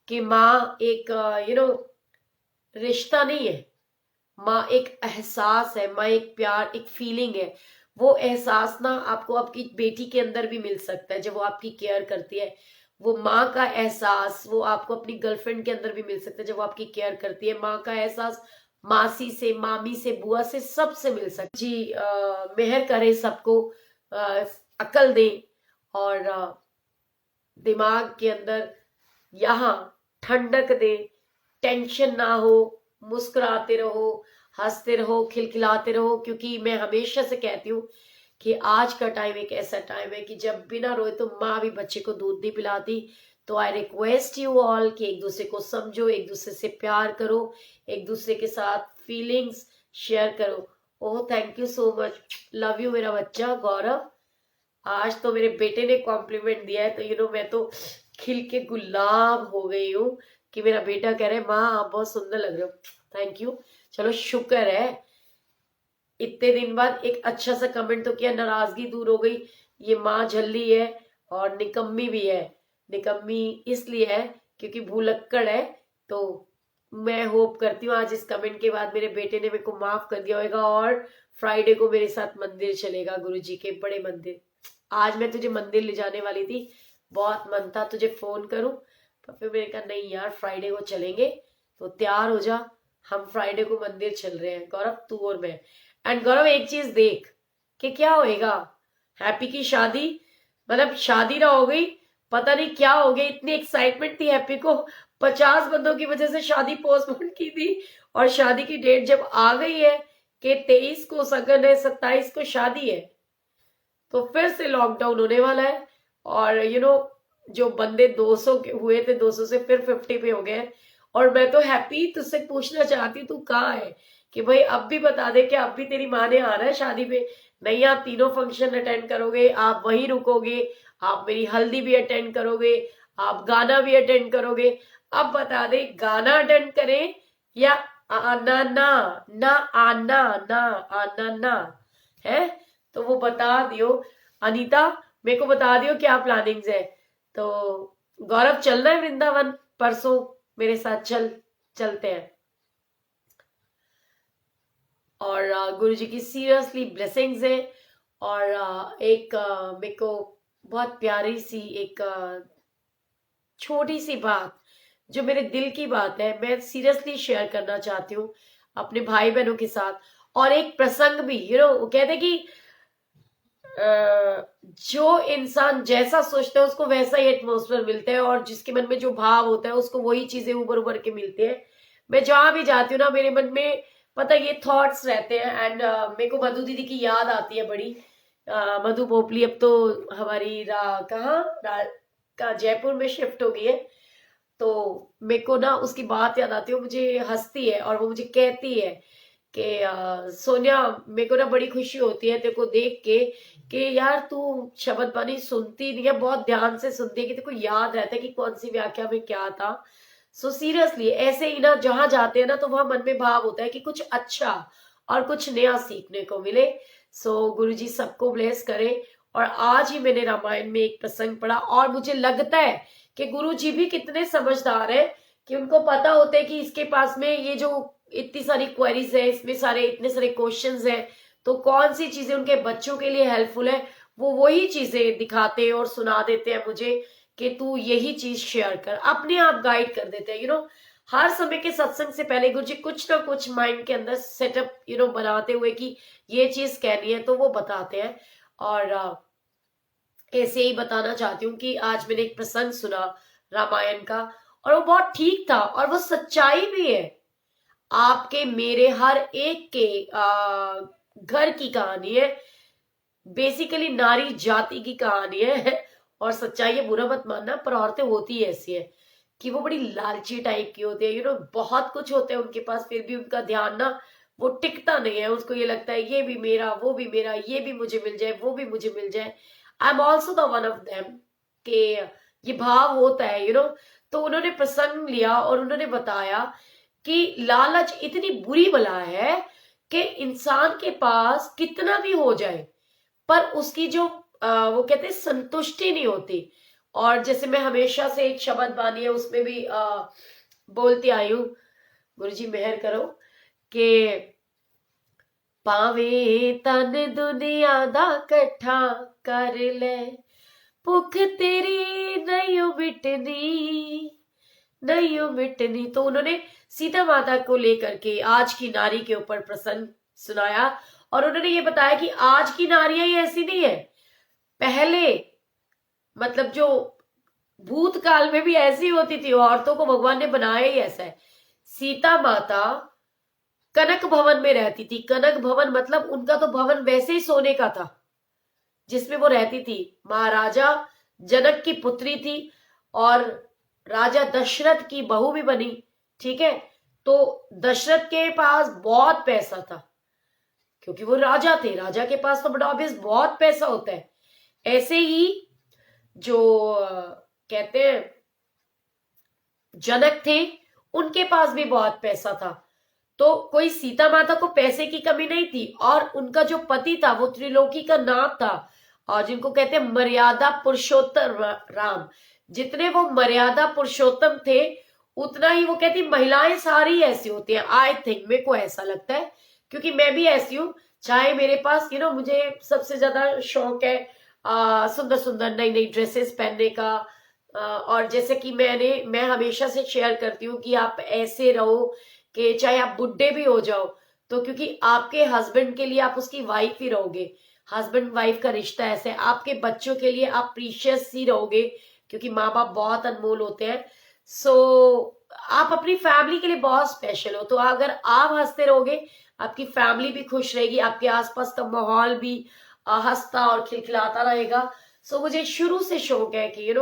कि माँ एक रिश्ता नहीं है, माँ एक एहसास है, माँ एक प्यार, एक फीलिंग है। वो एहसास ना आपको आपकी बेटी के अंदर भी मिल सकता है जब वो आपकी केयर करती है। वो माँ का एहसास वो आपको अपनी गर्लफ्रेंड के अंदर भी मिल सकता है जब वो आपकी केयर करती है। माँ का एहसास मासी से, मामी से, बुआ से, सबसे मिल सकता है। जी मेहर करे सबको, अकल दे, और दिमाग के अंदर यहाँ ठंडक दे, टेंशन ना हो, मुस्कुराते रहो, हंसते रहो, खिलखिलाते रहो। क्योंकि मैं हमेशा से कहती हूँ कि आज का टाइम एक ऐसा टाइम है कि जब बिना रोए तो माँ भी बच्चे को दूध नहीं पिलाती। तो आई रिक्वेस्ट यू ऑल कि एक दूसरे को समझो, एक दूसरे से प्यार करो, एक दूसरे के साथ फीलिंग्स शेयर करो। Oh thank you so much, love you मेरा बच्चा गौरव। आज तो मेरे बेटे ने कॉम्प्लीमेंट दिया है तो मैं तो खिल के गुलाब हो गई हूँ कि मेरा बेटा कह रहा है माँ आप बहुत सुंदर लग रहे हो। थैंक यू, चलो शुक्र है इतने दिन बाद एक अच्छा सा कमेंट तो किया, नाराजगी दूर हो गई। ये माँ झल्ली है और निकम्मी भी है। निकम्मी इसलिए है क्योंकि भूलक्कड़ है, तो मैं होप करती हूँ आज इस कमेंट के बाद मेरे बेटे ने मेरे को माफ कर दिया होगा और फ्राइडे को मेरे साथ मंदिर चलेगा, गुरुजी के बड़े मंदिर। आज मैं तुझे मंदिर ले जाने वाली थी, बहुत मन था तुझे फोन करूं, पर फिर मैंने कहा नहीं यार फ्राइडे को चलेंगे, तो तैयार हो जा, हम फ्राइडे को मंदिर चल रहे हैं गौरव, तू और मैं। एंड गौरव एक चीज देख कि क्या होएगा, हैप्पी की शादी, मतलब शादी ना हो गई, पता नहीं क्या हो गया, इतनी एक्साइटमेंट थी हैप्पी को, 50 बंदों की वजह से शादी पोस्टपोन की थी, और शादी की डेट जब आ गई है कि 23 को सगन है, 27 को शादी है, तो फिर से लॉकडाउन होने वाला है। और जो बंदे 200 के हुए थे 200 से फिर 50 पे हो गए। और मैं तो हैप्पी तुझसे पूछना चाहती हूँ, तू कहाँ है, कि भाई अब भी बता दे कि अब भी तेरी माँ ने आना है शादी पे, नहीं आप तीनों फंक्शन अटेंड करोगे, आप वहीं रुकोगे, आप मेरी हल्दी भी अटेंड करोगे, आप गाना भी अटेंड करोगे। अब बता दे गाना अटेंड करें या आना ना, ना आना ना, आना ना है, तो वो बता दियो। अनीता मेरे को बता दियो क्या प्लानिंग्स है। तो गौरव चलना है वृंदावन परसों मेरे साथ, चलते हैं। और गुरुजी की सीरियसली ब्लेसिंग्स है। और एक मेरे को बहुत प्यारी सी एक छोटी सी बात जो मेरे दिल की बात है, मैं सीरियसली शेयर करना चाहती हूँ अपने भाई बहनों के साथ। और एक प्रसंग भी वो कहते कि जो इंसान जैसा सोचता है उसको वैसा ही एटमोसफेयर मिलता है, और जिसके मन में जो भाव होता है उसको वही चीजें उबर उबर के मिलते हैं। मैं जहां भी जाती हूँ ना मेरे मन में पता ये थॉट्स रहते हैं। एंड मेरे को मधु दीदी की याद आती है बड़ी, मधु भोपली अब तो हमारी का जयपुर में शिफ्ट हो गई है, तो मेरे को ना उसकी बात याद आती है, मुझे हंसती है और वो मुझे कहती है कि सोनिया मेरे को ना बड़ी खुशी होती है तेरे को देख के कि यार तू शब्द बानी सुनती नहीं है, बहुत ध्यान से सुनती है, कि तेरे को याद रहता है कि कौन सी व्याख्या में क्या था। सो सीरियसली ऐसे ही ना जहां जाते हैं ना तो वहां मन में भाव होता है कि कुछ अच्छा और कुछ नया सीखने को मिले। सो गुरुजी सबको ब्लेस करे। और आज ही मैंने रामायण में एक प्रसंग पढ़ा और मुझे लगता है कि गुरुजी भी कितने समझदार है कि उनको पता होता है कि इसके पास में ये जो इतनी सारी क्वेरीज है, इसमें इतने सारे क्वेश्चंस हैं, तो कौन सी चीजें उनके बच्चों के लिए हेल्पफुल है, वो वही चीजें दिखाते हैं और सुना देते हैं मुझे कि तू यही चीज शेयर कर, अपने आप गाइड कर देते हैं। हर समय के सत्संग से पहले गुरुजी कुछ ना कुछ माइंड के अंदर सेटअप बनाते हुए कि ये चीज कहनी है तो वो बताते हैं। और ऐसे ही बताना चाहती हूँ कि आज मैंने एक प्रसंग सुना रामायण का, और वो बहुत ठीक था और वो सच्चाई भी है। आपके मेरे हर एक के घर की कहानी है, बेसिकली नारी जाति की कहानी है। और सच्चाई है, बुरा मत मानना, पर औरतें होती है ऐसी है कि वो बड़ी लालची टाइप की होती है। बहुत कुछ होते हैं उनके पास, फिर भी उनका ध्यान ना वो टिकता नहीं है। उसको ये लगता है ये भी मेरा, वो भी मेरा, ये भी मुझे मिल जाए, वो भी मुझे मिल जाए। I am also the one of them के ये भाव होता है। तो उन्होंने प्रसंग लिया और उन्होंने बताया कि लालच इतनी बुरी बला है कि इंसान के पास कितना भी हो जाए पर उसकी जो वो कहते हैं संतुष्टि नहीं होती। और जैसे मैं हमेशा से एक शब्द बानी है उसमें भी बोलती आई हूँ, गुरुजी मेहर करो, कि पावे तन दुनिया दा कट्ठा कर ले, भुख तेरी नहीं मिटनी। तो उन्होंने सीता माता को लेकर के आज की नारी के ऊपर प्रसंग सुनाया, और उन्होंने ये बताया कि आज की नारियां ही ऐसी नहीं है, पहले मतलब जो भूतकाल में भी ऐसी होती थी, औरतों को भगवान ने बनाया ही ऐसा है। सीता माता कनक भवन में रहती थी। कनक भवन मतलब उनका तो भवन वैसे ही सोने का था जिसमें वो रहती थी। महाराजा जनक की पुत्री थी और राजा दशरथ की बहू भी बनी, ठीक है। तो दशरथ के पास बहुत पैसा था क्योंकि वो राजा थे, राजा के पास तो बड़ा ऑब्वियस बहुत पैसा होता है। ऐसे ही जो कहते हैं जनक थे उनके पास भी बहुत पैसा था, तो कोई सीता माता को पैसे की कमी नहीं थी। और उनका जो पति था वो त्रिलोकी का नाथ था, और जिनको कहते हैं मर्यादा पुरुषोत्तम राम। जितने वो मर्यादा पुरुषोत्तम थे उतना ही वो कहती महिलाएं सारी ऐसी होती हैं, आई थिंक, मेरे को ऐसा लगता है, क्योंकि मैं भी ऐसी हूँ। चाहे मेरे पास मुझे सबसे ज्यादा शौक है सुंदर सुंदर नई नई ड्रेसेस पहनने का। और जैसे कि मैं हमेशा से शेयर करती हूँ कि आप ऐसे रहो कि चाहे आप बुढ़े भी हो जाओ, तो क्योंकि आपके हस्बैंड के लिए आप उसकी वाइफ ही रहोगे। हस्बैंड वाइफ का रिश्ता ऐसे है, आपके बच्चों के लिए आप प्रीशियस ही रहोगे, क्योंकि माँ बाप बहुत अनमोल होते हैं। आप अपनी फैमिली के लिए बहुत स्पेशल हो, तो अगर आप हंसते रहोगे आपकी फैमिली भी खुश रहेगी, आपके आसपास का माहौल भी हंसता और खिलखिलाता रहेगा। मुझे शुरू से शौक है कि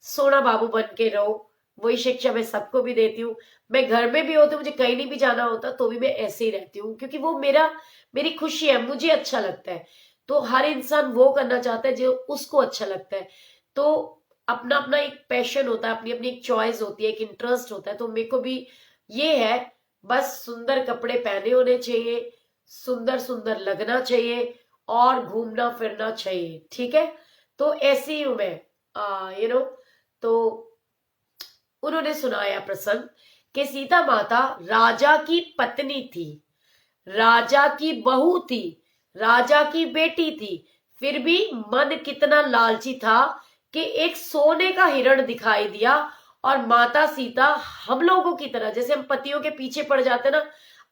सोना बाबू बन के रहो। वही शिक्षा मैं सबको भी देती हूँ। मैं घर में भी होती हूँ, मुझे कहीं नहीं भी जाना होता तो भी मैं ऐसे ही रहती हूँ, क्योंकि वो मेरी खुशी है, मुझे अच्छा लगता है। तो हर इंसान वो करना चाहता है जो उसको अच्छा लगता है। तो अपना अपना एक पैशन होता है, अपनी अपनी एक चॉइस होती है, एक इंटरेस्ट होता है। तो मेरे को भी ये है, बस सुंदर कपड़े पहने होने चाहिए, सुंदर सुंदर लगना चाहिए और घूमना फिरना चाहिए, ठीक है। तो ऐसी हूं मैं, तो उन्होंने सुनाया प्रसंग कि सीता माता राजा की पत्नी थी, राजा की बहू थी, राजा की बेटी थी, फिर भी मन कितना लालची था कि एक सोने का हिरण दिखाई दिया और माता सीता हम लोगों की तरह, जैसे हम पतियों के पीछे पड़ जाते ना,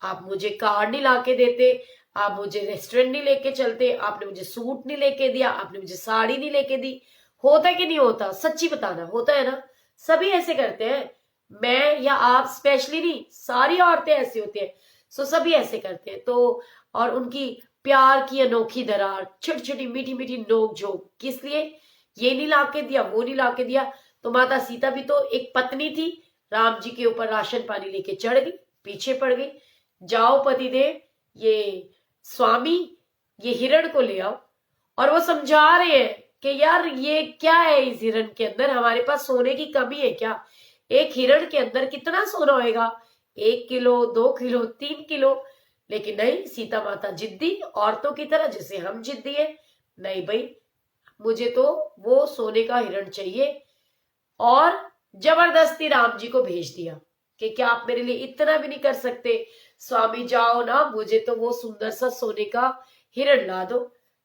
आप मुझे कार नहीं लाके देते, आप मुझे रेस्टोरेंट नहीं लेके चलते, आपने मुझे सूट नहीं लेके दिया, आपने मुझे साड़ी नहीं लेके दी। होता कि नहीं होता? सच्ची बताना, होता है ना? सभी ऐसे करते हैं। मैं या आप स्पेशली नहीं, सारी औरतें ऐसी होती है। सभी ऐसे करते हैं। तो और उनकी प्यार की अनोखी दरार, छोटी छोटी मीठी मीठी नोक झोंक, किस लिए? ये नहीं लाके दिया, वो नहीं लाके दिया। तो माता सीता भी तो एक पत्नी थी, राम जी के ऊपर राशन पानी लेके चढ़ गई, पीछे पड़ गई। जाओ पतिदेव, ये स्वामी, ये हिरण को ले आओ। और वो समझा रहे हैं कि यार ये क्या है, इस हिरण के अंदर हमारे पास सोने की कमी है क्या? एक हिरण के अंदर कितना सोना होएगा? 1 किलो, 2 किलो, 3 किलो। लेकिन नहीं, सीता माता जिद्दी, औरतों की तरह जैसे हम जिद्दी है। नहीं भाई, मुझे तो वो सोने का हिरण चाहिए। और जबरदस्ती राम जी को भेज दिया कि क्या आप मेरे लिए इतना भी नहीं कर सकते? स्वामी जाओ ना, मुझे तो वो सुंदर सा सोने का हिरण ला दो।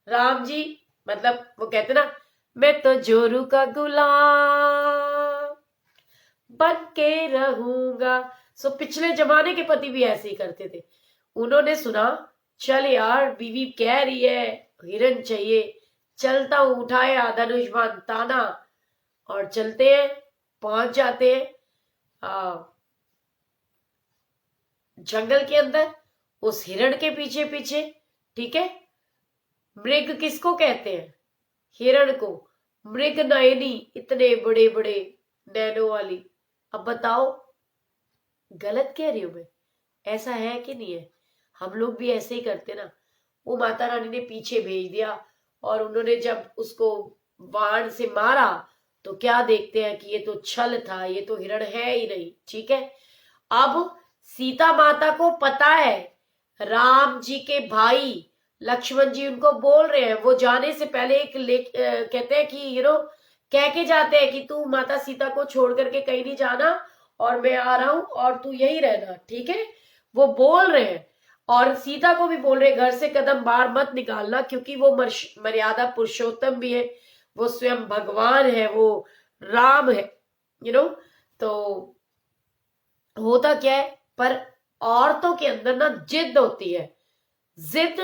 राम जी, मतलब वो कहते ना, मैं तो जोरू का गुलाम बन के रहूंगा। पिछले जमाने के पति भी ऐसे ही करते थे। उन्होंने सुना, चल यार बीवी कह रही है हिरण चाहिए, चलता हूं, उठाया धनुष्मान ताना और चलते हैं, पहुंच जाते हैं जंगल के अंदर, उस हिरण के पीछे पीछे, ठीक है। मृग किसको कहते हैं? हिरण को। मृग नयनी, इतने बड़े बड़े नैनों वाली। अब बताओ, गलत कह रही हूं मैं? ऐसा है कि नहीं है? हम लोग भी ऐसे ही करते ना। वो माता रानी ने पीछे भेज दिया और उन्होंने जब उसको बाण से मारा तो क्या देखते हैं कि ये तो छल था, ये तो हिरण है ही नहीं, ठीक है। अब सीता माता को पता है, राम जी के भाई लक्ष्मण जी उनको बोल रहे हैं, वो जाने से पहले कहते हैं कि कह के जाते हैं कि तू माता सीता को छोड़ करके कहीं नहीं जाना और मैं आ रहा हूं और तू यही रहना, ठीक है। वो बोल रहे हैं और सीता को भी बोल रहे हैं, घर से कदम बाहर मत निकालना, क्योंकि वो मर्यादा पुरुषोत्तम भी है, वो स्वयं भगवान है, वो राम है, तो होता क्या है, पर औरतों के अंदर ना जिद होती है, जिद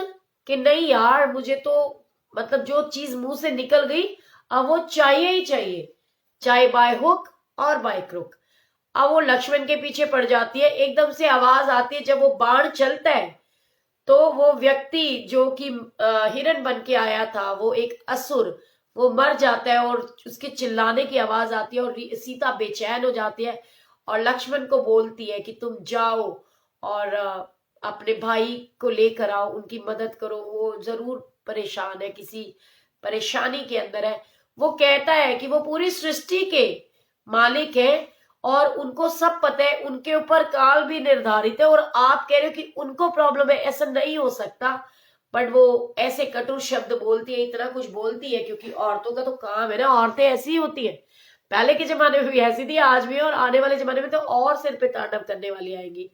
कि नहीं यार, मुझे तो मतलब जो चीज मुंह से निकल गई अब वो चाहिए ही चाहिए, चाहे बाय हुक और बाय क्रुक। अब वो लक्ष्मण के पीछे पड़ जाती है। एकदम से आवाज आती है, जब वो बाण चलता है तो वो व्यक्ति जो कि हिरण बन के आया था, वो एक असुर, वो मर जाता है और उसके चिल्लाने की आवाज आती है और सीता बेचैन हो जाती है और लक्ष्मण को बोलती है कि तुम जाओ और अपने भाई को लेकर आओ, उनकी मदद करो, वो जरूर परेशान है, किसी परेशानी के अंदर है। वो कहता है कि वो पूरी सृष्टि के मालिक है और उनको सब पता है, उनके ऊपर काल भी निर्धारित है, और आप कह रहे हो कि उनको प्रॉब्लम है, ऐसा नहीं हो सकता। बट वो ऐसे कटु शब्द बोलती है, इतना कुछ बोलती है, क्योंकि औरतों का तो काम है ना, औरतें ऐसी ही होती है, पहले के जमाने में भी ऐसी थी, आज भी, और आने वाले जमाने में तो और सिर पे तांडव करने वाली आएंगी।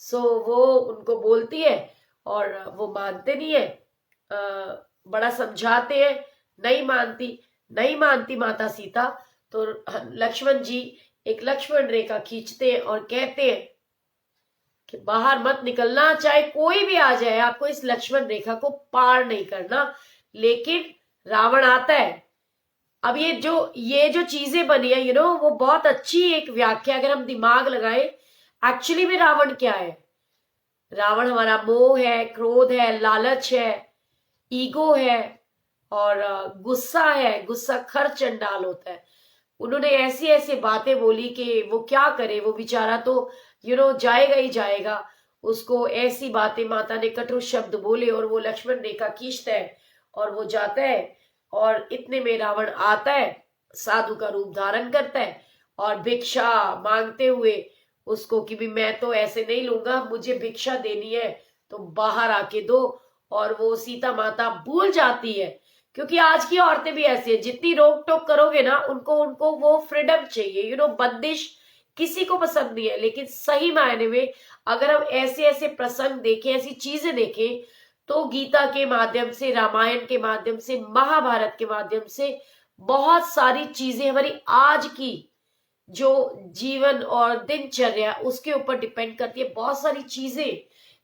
सो वो उनको बोलती है और वो मानते नहीं है, बड़ा समझाते हैं, नहीं मानती, नहीं मानती माता सीता। तो लक्ष्मण जी एक लक्ष्मण रेखा खींचते हैं और कहते हैं कि बाहर मत निकलना, चाहे कोई भी आ जाए, आपको इस लक्ष्मण रेखा को पार नहीं करना। लेकिन रावण आता है। अब ये जो चीजें बनी है, वो बहुत अच्छी एक व्याख्या, अगर हम दिमाग लगाएं, एक्चुअली में रावण क्या है? रावण हमारा मोह है, क्रोध है, लालच है, ईगो है, और गुस्सा है। गुस्सा खर चंडाल होता है। उन्होंने ऐसी ऐसी बातें बोली कि वो क्या करे, वो बेचारा तो जाएगा ही जाएगा। उसको ऐसी बातें माता ने कटु शब्द बोले और वो लक्ष्मण रेखा खींचता है और वो जाता है। और इतने में रावण आता है, साधु का रूप धारण करता है और भिक्षा मांगते हुए उसको कि भी मैं तो ऐसे नहीं लूंगा, मुझे भिक्षा देनी है तो बाहर आके दो। और वो सीता माता भूल जाती है, क्योंकि आज की औरतें भी ऐसी है, जितनी रोक टोक करोगे ना, उनको वो फ्रीडम चाहिए, बंदिश किसी को पसंद नहीं है। लेकिन सही मायने में अगर हम ऐसे ऐसे प्रसंग देखें, ऐसी चीजें देखें, तो गीता के माध्यम से, रामायण के माध्यम से, महाभारत के माध्यम से बहुत सारी चीजें हमारी आज की जो जीवन और दिनचर्या उसके ऊपर डिपेंड करती है। बहुत सारी चीजें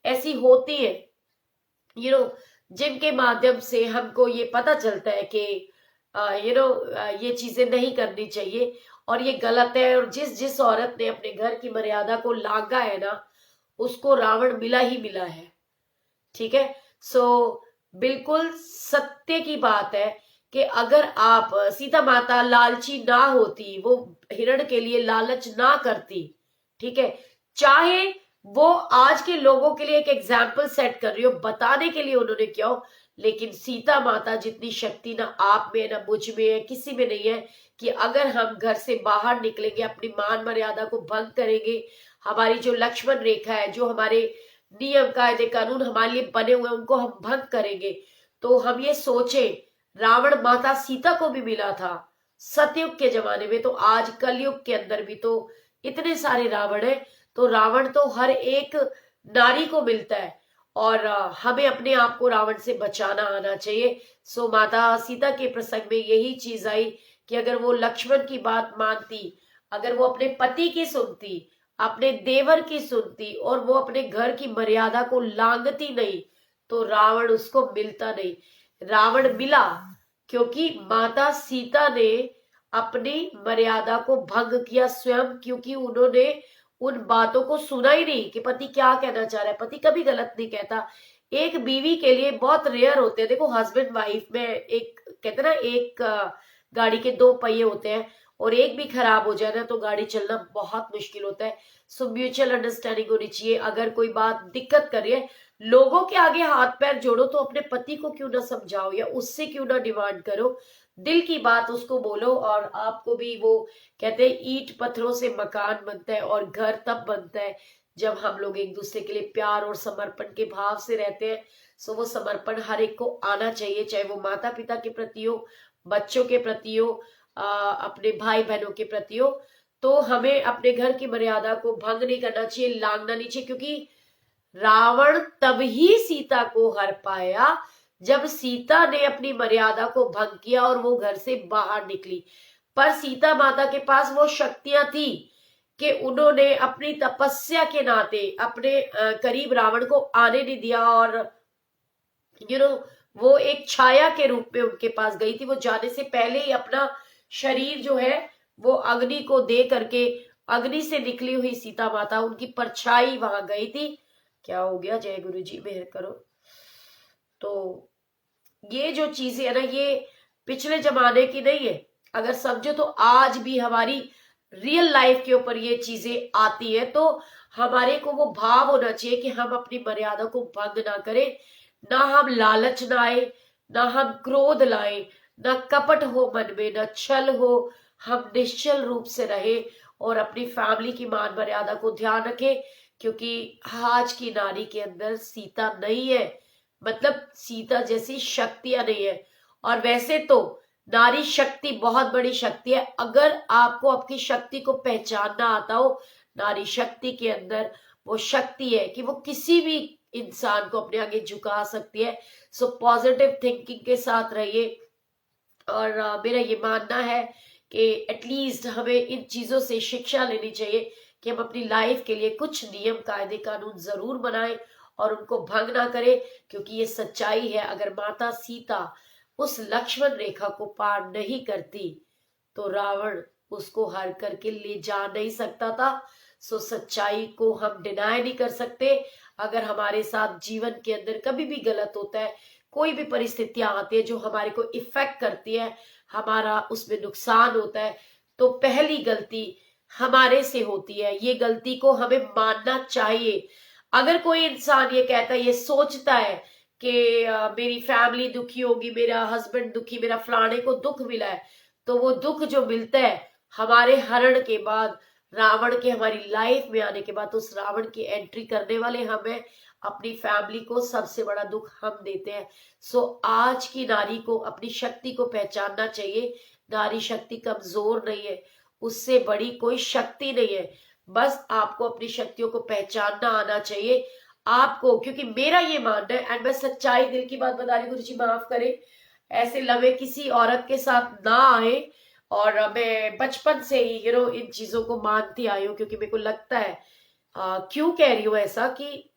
ऐसी होती है जिनके माध्यम से हमको ये पता चलता है कि ये चीजें नहीं करनी चाहिए और ये गलत है। और जिस औरत ने अपने घर की मर्यादा को लांघा है ना, उसको रावण मिला ही मिला है। ठीक है। सो बिल्कुल सत्य की बात है कि अगर आप, सीता माता लालची ना होती, वो हिरण के लिए लालच ना करती, ठीक है, चाहे वो आज के लोगों के लिए एक एग्जाम्पल सेट कर रही हो, बताने के लिए उन्होंने क्या हो, लेकिन सीता माता जितनी शक्ति ना आप में, ना मुझ में है, किसी में नहीं है कि अगर हम घर से बाहर निकलेंगे, अपनी मान मर्यादा को भंग करेंगे, हमारी जो लक्ष्मण रेखा है, जो हमारे नियम कायदे कानून हमारे लिए बने हुए उनको हम भंग करेंगे। तो हम ये सोचे, रावण माता सीता को भी मिला था सतयुग के जमाने में, तो आज कलयुग के अंदर भी तो इतने सारे रावण है। तो रावण तो हर एक नारी को मिलता है और हमें अपने आप को रावण से बचाना आना चाहिए। सो माता सीता के प्रसंग में यही चीज आई कि अगर वो लक्ष्मण की बात मानती, अगर वो अपने पति की सुनती, अपने देवर की सुनती और वो अपने घर की मर्यादा को लांघती नहीं, तो रावण उसको मिलता नहीं। रावण मिला क्योंकि माता सीता ने अपनी मर्यादा को भंग किया स्वयं, क्योंकि उन्होंने उन बातों को सुना ही नहीं कि पति क्या कहना चाह रहा है। पति कभी गलत नहीं कहता। एक बीवी के लिए बहुत रेयर होते हैं, देखो हस्बैंड वाइफ में एक कहते ना, एक गाड़ी के दो पहिए होते हैं और एक भी खराब हो जाए ना तो गाड़ी चलना बहुत मुश्किल होता है। सो म्यूचुअल अंडरस्टैंडिंग होनी चाहिए। अगर कोई बात दिक्कत कर रही है, लोगों के आगे हाथ पैर जोड़ो तो अपने पति को क्यों ना समझाओ या उससे क्यों ना डिमांड करो, दिल की बात उसको बोलो। और आपको भी, वो कहते हैं ईंट पत्थरों से मकान बनता है और घर तब बनता है जब हम लोग एक दूसरे के लिए प्यार और समर्पण के भाव से रहते हैं। सो वो समर्पण हर एक को आना चाहिए, चाहे वो माता पिता के प्रति हो, बच्चों के प्रति हो, अपने भाई बहनों के प्रति हो। तो हमें अपने घर की मर्यादा को भंग नहीं करना चाहिए, लांघना नहीं चाहिए, क्योंकि रावण तभी सीता को हर पाया जब सीता ने अपनी मर्यादा को भंग किया और वो घर से बाहर निकली। पर सीता माता के पास वो शक्तियां थी कि उन्होंने अपनी तपस्या के नाते अपने करीब रावण को आने नहीं दिया। और वो एक छाया के रूप में उनके पास गई थी। वो जाने से पहले ही अपना शरीर जो है वो अग्नि को दे करके, अग्नि से निकली हुई सीता माता, उनकी परछाई वहां गई थी। क्या हो गया? जय गुरु जी, मेहर करो। तो ये जो चीजें है ना, ये पिछले जमाने की नहीं है। अगर समझो तो आज भी हमारी रियल लाइफ के ऊपर ये चीजें आती है, तो हमारे को वो भाव होना चाहिए कि हम अपनी मर्यादा को भंग ना करें, ना हम लालच ना आए, ना हम क्रोध लाए, ना कपट हो मन में, ना छल हो। हम निश्चल रूप से रहे और अपनी फैमिली की मान मर्यादा को ध्यान रखें, क्योंकि आज की नारी के अंदर सीता नहीं है, मतलब सीता जैसी शक्तियां नहीं है। और वैसे तो नारी शक्ति बहुत बड़ी शक्ति है। अगर आपको आपकी शक्ति को पहचानना आता हो, नारी शक्ति के अंदर वो शक्ति है कि वो किसी भी इंसान को अपने आगे झुका सकती है। सो पॉजिटिव थिंकिंग के साथ रहिए। और मेरा ये मानना है कि एटलीस्ट हमें इन चीजों से शिक्षा लेनी चाहिए कि हम अपनी लाइफ के लिए कुछ नियम कायदे कानून जरूर बनाएं और उनको भंग ना करें, क्योंकि ये सच्चाई है। अगर माता सीता उस लक्ष्मण रेखा को पार नहीं करती तो रावण उसको हर करके ले जा नहीं सकता था। सो सच्चाई को हम डिनाई नहीं कर सकते। अगर हमारे साथ जीवन के अंदर कभी भी गलत होता है, कोई भी परिस्थितियां आती है जो हमारे को इफेक्ट करती है, हमारा उसमें नुकसान होता है, तो पहली गलती हमारे से होती है। ये गलती को हमें मानना चाहिए। अगर कोई इंसान ये कहता है, ये सोचता है कि मेरी फैमिली दुखी होगी, मेरा हस्बैंड दुखी, मेरा फलाने को दुख मिला है, तो वो दुख जो मिलता है हमारे हरण के बाद, रावण के हमारी लाइफ में आने के बाद, तो उस रावण की एंट्री करने वाले हमें, अपनी फैमिली को सबसे बड़ा दुख हम देते हैं। सो आज की नारी को अपनी शक्ति को पहचानना चाहिए। नारी शक्ति कमजोर नहीं है, उससे बड़ी कोई शक्ति नहीं है। बस आपको अपनी शक्तियों को पहचानना आना चाहिए आपको। क्योंकि मेरा ये मानना है, एंड मैं सच्चाई दिल की बात बता रही, गुरु जी माफ करे, ऐसे लवे किसी औरत के साथ ना आए। और मैं बचपन से ही इन चीजों को मानती आई हूँ, क्योंकि मेरे को लगता है क्यों कह रही हूँ ऐसा, कि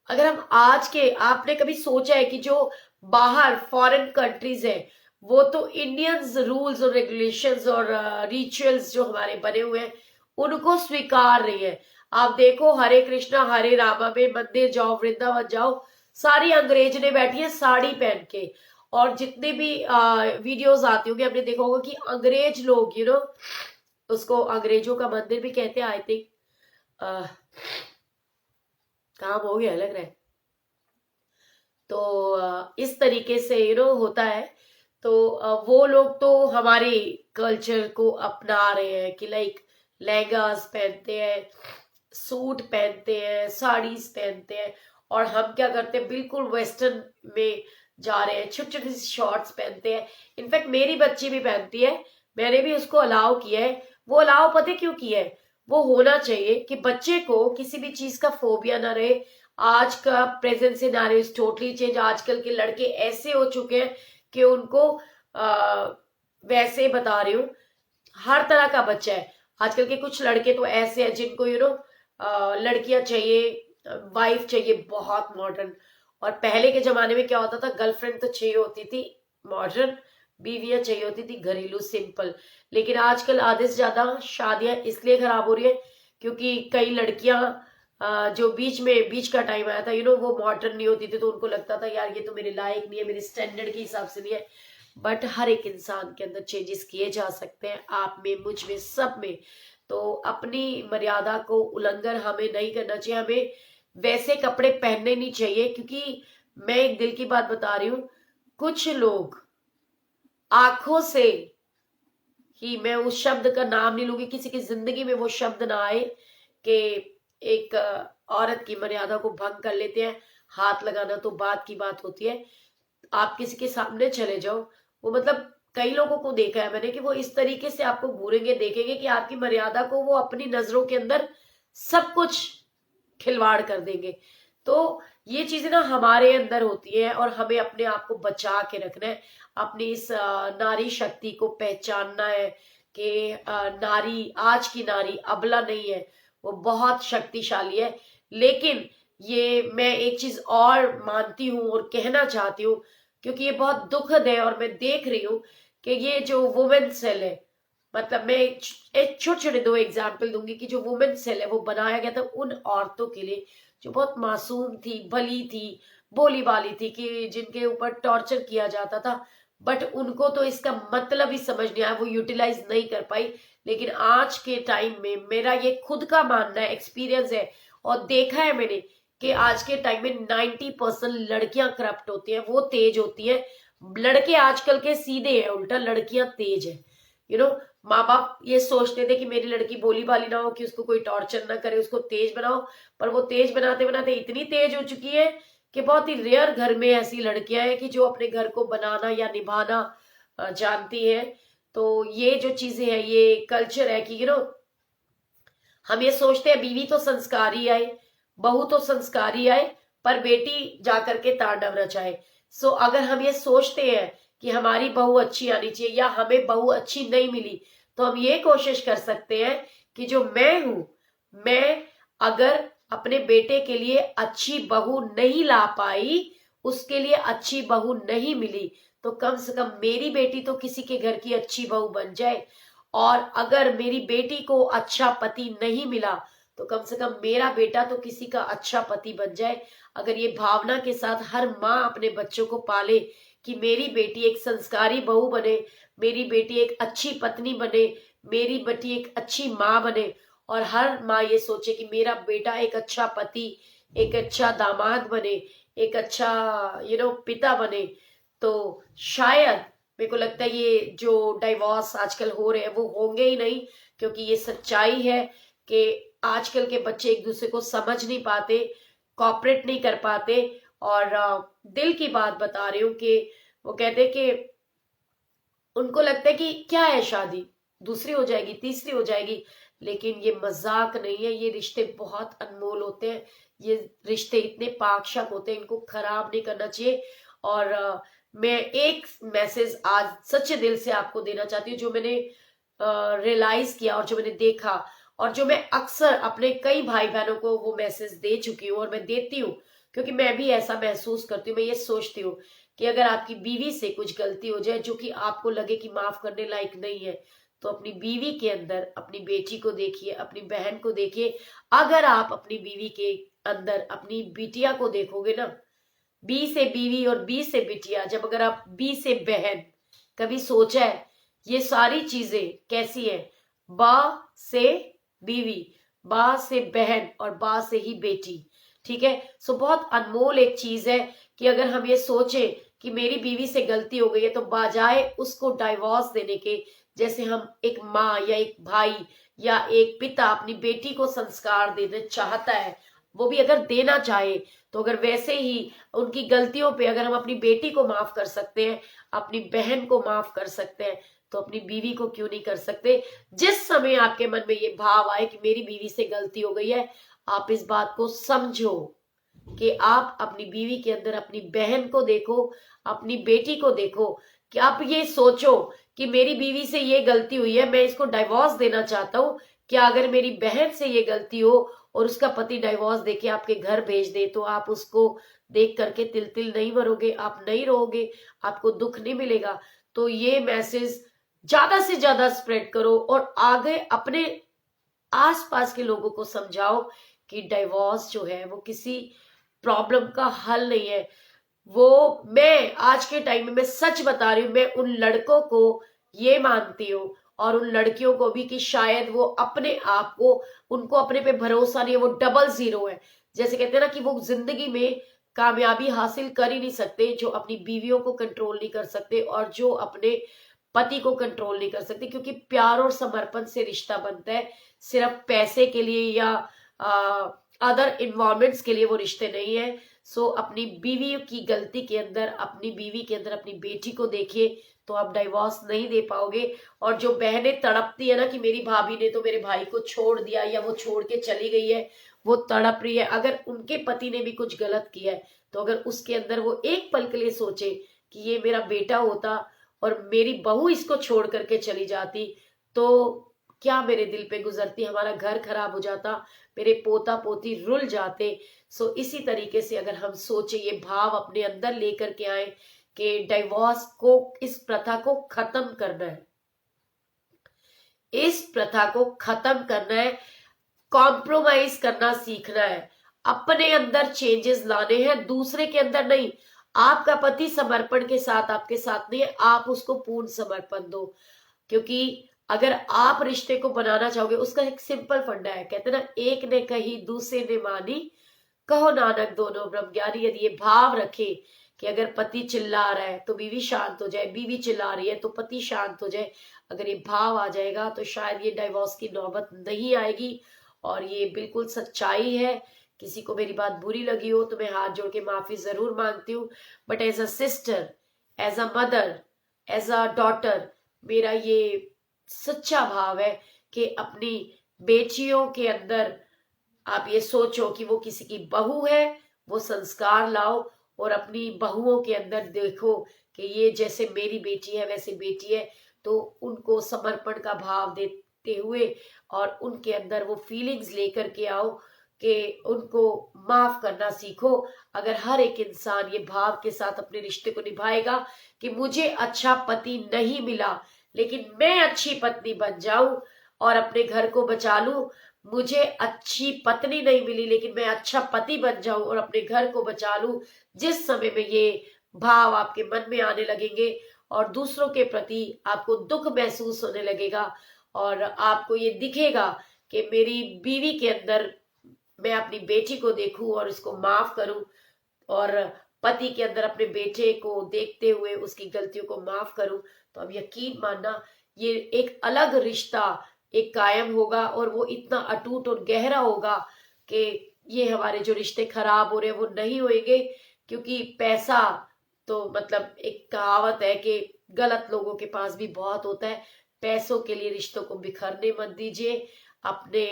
अगर हम आज के, आपने कभी सोचा है कि जो बाहर फॉरेन कंट्रीज है, वो तो इंडियंस रूल्स और रेगुलेशंस और रिचुअल्स जो हमारे बने हुए हैं उनको स्वीकार नहीं है। आप देखो, हरे कृष्णा हरे रामा में मंदिर जाओ, वृंदावन जाओ, सारी अंग्रेज ने बैठी है साड़ी पहन के। और जितने भी वीडियोस आती होंगी, आपने देखा होगा कि अंग्रेज लोग उसको अंग्रेजों का मंदिर भी कहते हैं, आई थिंक। काम हो गया लग रहा है। तो इस तरीके से होता है। तो वो लोग तो हमारे कल्चर को अपना रहे हैं कि लाइक लहंगास पहनते हैं, सूट पहनते हैं, साड़ीज पहनते हैं, और हम क्या करते हैं, बिल्कुल वेस्टर्न में जा रहे हैं, छोटे छोटे शॉर्ट्स पहनते हैं। इनफैक्ट मेरी बच्ची भी पहनती है, मैंने भी उसको अलाउ किया है। वो अलाउ पता क्यों किया है? वो होना चाहिए कि बच्चे को किसी भी चीज का फोबिया ना रहे। आज का present scenario is totally change. आजकल के लड़के ऐसे हो चुके हैं कि उनको वैसे बता रही हूँ, हर तरह का बच्चा है। आजकल के कुछ लड़के तो ऐसे हैं जिनको लड़कियां चाहिए, वाइफ चाहिए बहुत मॉडर्न। और पहले के जमाने में क्या होता था, गर्लफ्रेंड तो चाहिए होती थी मॉडर्न, बीवियां चाहिए होती थी घरेलू सिंपल। लेकिन आजकल आधे से ज्यादा शादियां इसलिए खराब हो रही है क्योंकि कई लड़कियां जो बीच का टाइम आया था, वो मॉडर्न नहीं होती थी, तो उनको लगता था यार ये तो मेरे लायक नहीं है, मेरे स्टैंडर्ड के हिसाब से नहीं है। बट हर एक इंसान के अंदर चेंजेस किए जा सकते हैं, आप में, मुझ में, सब में। तो अपनी मर्यादा को उल्लंघन हमें नहीं करना चाहिए, हमें वैसे कपड़े पहनने नहीं चाहिए। क्योंकि मैं एक दिल की बात बता रही हूँ, कुछ लोग आंखों से ही, मैं उस शब्द का नाम नहीं लूंगी, किसी की जिंदगी में वो शब्द ना आए, कि एक औरत की मर्यादा को भंग कर लेते हैं। हाथ लगाना तो बात की बात होती है, आप किसी के सामने चले जाओ, वो मतलब कई लोगों को देखा है मैंने कि वो इस तरीके से आपको घूरेंगे, देखेंगे कि आपकी मर्यादा को वो अपनी नजरों के अंदर सब कुछ खिलवाड़ कर देंगे। तो ये चीजें ना हमारे अंदर होती है, और हमें अपने आप को बचा के रखना है। अपनी इस नारी शक्ति को पहचानना है कि नारी, आज की नारी अबला नहीं है, वो बहुत शक्तिशाली है। लेकिन ये मैं एक चीज और मानती हूँ और कहना चाहती हूँ, क्योंकि ये बहुत दुखद है, और मैं देख रही हूँ कि ये जो वुमेन सेल है, मतलब मैं एक छोटे छोटे दो एग्जाम्पल दूंगी कि जो वुमेन सेल है वो बनाया गया था उन औरतों के लिए जो बहुत मासूम थी, भली थी, भोली भाली थी, कि जिनके ऊपर टॉर्चर किया जाता था। बट उनको तो इसका मतलब ही समझ नहीं आया, वो यूटिलाइज नहीं कर पाई। लेकिन आज के टाइम में, मेरा ये खुद का मानना है, एक्सपीरियंस है, और देखा है मैंने कि आज के टाइम में 90% लड़कियां करप्ट होती हैं, वो तेज होती हैं। लड़के आजकल के सीधे हैं, उल्टा लड़कियां तेज है। माँ बाप ये सोचते थे कि मेरी लड़की भोली भाली ना हो, कि उसको कोई टॉर्चर ना करे, उसको तेज बनाओ। पर वो तेज बनाते बनाते इतनी तेज हो चुकी है कि बहुत ही रेयर घर में ऐसी लड़कियां हैं कि जो अपने घर को बनाना या निभाना जानती हैं। तो ये जो चीजें हैं, ये कल्चर है कि हम ये सोचते हैं बीवी तो संस्कारी आए, बहू तो संस्कारी आए, पर बेटी जाकर के तांडव रचाए। सो अगर हम ये सोचते हैं कि हमारी बहू अच्छी आनी चाहिए या हमें बहू अच्छी नहीं मिली, तो हम ये कोशिश कर सकते हैं कि जो मैं हूं, मैं अगर अपने बेटे के लिए अच्छी बहू नहीं ला पाई, उसके लिए अच्छी बहू नहीं मिली, तो कम से कम मेरी बेटी तो किसी के घर की अच्छी बहू बन जाए। और अगर मेरी बेटी को अच्छा पति नहीं मिला, तो कम से कम मेरा बेटा तो किसी का अच्छा पति बन जाए। अगर ये भावना के साथ हर माँ अपने बच्चों को पाले कि मेरी बेटी एक संस्कारी बहू बने, मेरी बेटी एक अच्छी पत्नी बने, मेरी बेटी एक अच्छी माँ बने, और हर माँ ये सोचे कि मेरा बेटा एक अच्छा पति, एक अच्छा दामाद बने, एक अच्छा पिता बने, तो शायद मेरे को लगता है ये जो डाइवोर्स आजकल हो रहे हैं वो होंगे ही नहीं। क्योंकि ये सच्चाई है कि आजकल के बच्चे एक दूसरे को समझ नहीं पाते, कॉपरेट नहीं कर पाते। और दिल की बात बता रही हूँ कि वो कहते कि उनको लगता है कि क्या है, शादी दूसरी हो जाएगी, तीसरी हो जाएगी। लेकिन ये मजाक नहीं है, ये रिश्ते बहुत अनमोल होते हैं, ये रिश्ते इतने पाकशाक होते हैं, इनको खराब नहीं करना चाहिए। और मैं एक मैसेज आज सच्चे दिल से आपको देना चाहती हूँ, जो मैंने रियलाइज किया और जो मैंने देखा, और जो मैं अक्सर अपने कई भाई बहनों को वो मैसेज दे चुकी हूँ और मैं देती हूँ, क्योंकि मैं भी ऐसा महसूस करती हूँ। मैं ये सोचती हूँ कि अगर आपकी बीवी से कुछ गलती हो जाए जो कि आपको लगे कि माफ करने लायक नहीं है, तो अपनी बीवी के अंदर अपनी बेटी को देखिए, अपनी बहन को देखिए। अगर आप अपनी बीवी के अंदर अपनी बिटिया को देखोगे ना, बी से बीवी और बी से बिटिया, जब अगर आप बी से बहन, कभी सोचा है ये सारी चीजें कैसी है? बा से बीवी, बा से बहन और बा से ही बेटी। ठीक है, सो बहुत अनमोल एक चीज है कि अगर हम ये सोचें कि मेरी बीवी से गलती हो गई है, तो बजाय उसको डाइवोर्स देने के, जैसे हम एक माँ या एक भाई या एक पिता अपनी बेटी को संस्कार देना चाहता है, वो भी अगर देना चाहे, तो अगर वैसे ही उनकी गलतियों पे अगर हम अपनी बेटी को माफ कर सकते हैं, अपनी बहन को माफ कर सकते हैं, तो अपनी बीवी को क्यों नहीं कर सकते? जिस समय आपके मन में ये भाव आए कि मेरी बीवी से गलती हो गई है, आप इस बात को समझो कि आप अपनी बीवी के अंदर अपनी बहन को देखो, अपनी बेटी को देखो। कि आप ये सोचो कि मेरी बीवी से ये गलती हुई है, मैं इसको डाइवोर्स देना चाहता हूं, क्या अगर मेरी बहन से ये गलती हो और उसका पति डाइवोर्स देके आपके घर भेज दे, तो आप उसको देख करके तिल तिल नहीं भरोगे, आप नहीं रोगे, आपको दुख नहीं मिलेगा? तो ये मैसेज ज्यादा से ज्यादा स्प्रेड करो और आगे अपने आसपास के लोगों को समझाओ कि डाइवोर्स जो है वो किसी प्रॉब्लम का हल नहीं है। वो, मैं आज के टाइम में मैं सच बता रही हूँ, मैं उन लड़कों को ये मानती हूँ और उन लड़कियों को भी कि शायद वो अपने आप को, उनको अपने पे भरोसा नहीं है, वो डबल जीरो है। जैसे कहते हैं ना कि वो जिंदगी में कामयाबी हासिल कर ही नहीं सकते जो अपनी बीवियों को कंट्रोल नहीं कर सकते और जो अपने पति को कंट्रोल नहीं कर सकते। क्योंकि प्यार और समर्पण से रिश्ता बनता है, सिर्फ पैसे के लिए या अदर इन्वायरमेंट्स के लिए वो रिश्ते नहीं है। सो अपनी बीवी की गलती के अंदर, अपनी बीवी के अंदर अपनी बेटी को देखिए, तो आप डाइवोर्स नहीं दे पाओगे। और जो बहनें तड़पती है ना कि मेरी भाभी ने तो मेरे भाई को छोड़ दिया या वो छोड़ के चली गई है, वो तड़प रही है। अगर उनके पति ने भी कुछ गलत किया है, तो अगर उसके अंदर वो एक पल के लिए सोचे कि ये मेरा बेटा होता और मेरी बहू इसको छोड़ करके चली जाती, तो क्या मेरे दिल पे गुजरती, हमारा घर खराब हो जाता, मेरे पोता पोती रुल जाते। सो इसी तरीके से अगर हम सोचे, ये भाव अपने अंदर लेकर के आए कि डाइवोर्स को, इस प्रथा को खत्म करना है, इस प्रथा को खत्म करना है, कॉम्प्रोमाइज करना सीखना है, अपने अंदर चेंजेस लाने हैं, दूसरे के अंदर नहीं। आपका पति समर्पण के साथ आपके साथ नहीं है, आप उसको पूर्ण समर्पण दो। क्योंकि अगर आप रिश्ते को बनाना चाहोगे, उसका एक सिंपल फंडा है, कहते ना, एक ने कही दूसरे ने मानी, कहो नानक दोनों ब्रह्म ज्ञानी। यदि ये भाव रखे कि अगर पति चिल्ला रहा है तो बीवी शांत हो जाए, बीवी चिल्ला रही है तो पति शांत हो जाए, अगर ये भाव आ जाएगा, तो शायद ये डाइवोर्स की नौबत नहीं आएगी। और ये बिल्कुल सच्चाई है। किसी को मेरी बात बुरी लगी हो तो मैं हाथ जोड़ के माफी जरूर मांगती हूँ, but as a sister, as a mother, as a daughter मेरा ये सच्चा भाव है कि अपनी बेटियों के अंदर आप ये सोचो कि वो किसी की बहू है, वो संस्कार लाओ और अपनी बहुओं के अंदर देखो कि ये जैसे मेरी बेटी है वैसे बेटी है, तो उनको समर्पण का भाव देते हुए और उनके अंदर वो फीलिंग्स लेकर के आओ कि उनको माफ करना सीखो। अगर हर एक इंसान ये भाव के साथ अपने रिश्ते को निभाएगा कि मुझे अच्छा पति नहीं मिला लेकिन मैं अच्छी पत्नी बन जाऊं और अपने घर को बचा लूं, मुझे अच्छी पत्नी नहीं मिली लेकिन मैं अच्छा पति बन जाऊं और अपने घर को बचा लूं, जिस समय में ये भाव आपके मन में आने लगेंगे और दूसरों के प्रति आपको दुख महसूस होने लगेगा और आपको ये दिखेगा कि मेरी बीवी के अंदर मैं अपनी बेटी को देखूं और उसको माफ करूं और पति के अंदर अपने बेटे को देखते हुए उसकी गलतियों को माफ करूं, तो अब यकीन मानना ये एक अलग रिश्ता एक कायम होगा और वो इतना अटूट और गहरा होगा कि ये हमारे जो रिश्ते खराब हो रहे हैं वो नहीं होएंगे। क्योंकि पैसा तो मतलब एक कहावत है कि गलत लोगों के पास भी बहुत होता है। पैसों के लिए रिश्तों को बिखरने मत दीजिए। अपने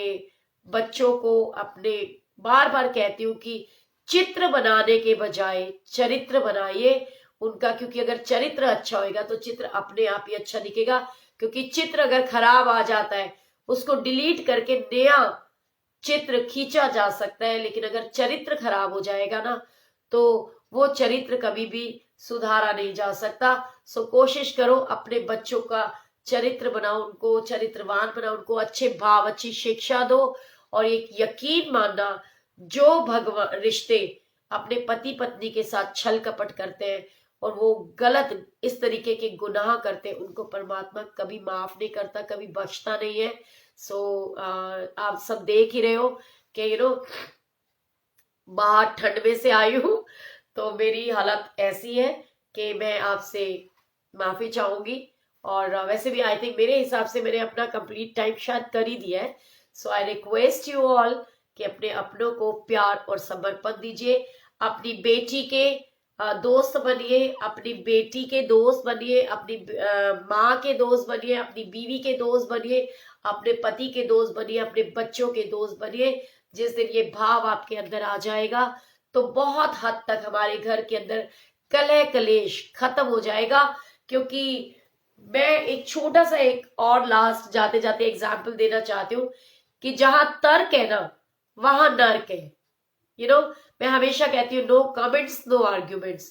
बच्चों को अपने, बार बार कहती हूँ कि चित्र बनाने के बजाय चरित्र बनाइए उनका, क्योंकि अगर चरित्र अच्छा होगा तो चित्र अपने आप ही अच्छा दिखेगा। क्योंकि चित्र अगर खराब आ जाता है उसको डिलीट करके नया चित्र खींचा जा सकता है, लेकिन अगर चरित्र खराब हो जाएगा ना तो वो चरित्र कभी भी सुधारा नहीं जा सकता। सो कोशिश करो अपने बच्चों का चरित्र बनाओ, उनको चरित्रवान बनाओ, उनको अच्छे भाव अच्छी शिक्षा दो और एक यकीन मानना जो भगवान रिश्ते अपने पति पत्नी के साथ छल कपट करते हैं और वो गलत इस तरीके के गुनाह करते हैं उनको परमात्मा कभी माफ नहीं करता, कभी बख्शता नहीं है। सो आप सब देख ही रहे हो कि बाहर ठंड में से आई हूं तो मेरी हालत ऐसी है कि मैं आपसे माफी चाहूंगी। और वैसे भी आई थिंक मेरे हिसाब से मैंने अपना कंप्लीट टाइम शायद कर ही दिया है। सो आई रिक्वेस्ट यू ऑल कि अपने अपनों को प्यार और समर्पण दीजिए, अपनी बेटी के दोस्त बनिए, अपनी बेटी के दोस्त बनिए, अपनी माँ के दोस्त बनिए, अपनी बीवी के दोस्त बनिए, अपने पति के दोस्त बनिए, अपने बच्चों के दोस्त बनिए। जिस दिन ये भाव आपके अंदर आ जाएगा तो बहुत हद तक हमारे घर के अंदर कलह कलेश खत्म हो जाएगा। क्योंकि मैं एक छोटा सा एक और लास्ट जाते जाते एग्जाम्पल देना चाहती हूँ कि जहां तर्क है ना वहां नर्क है। मैं हमेशा कहती हूँ नो कमेंट्स नो आर्ग्यूमेंट्स।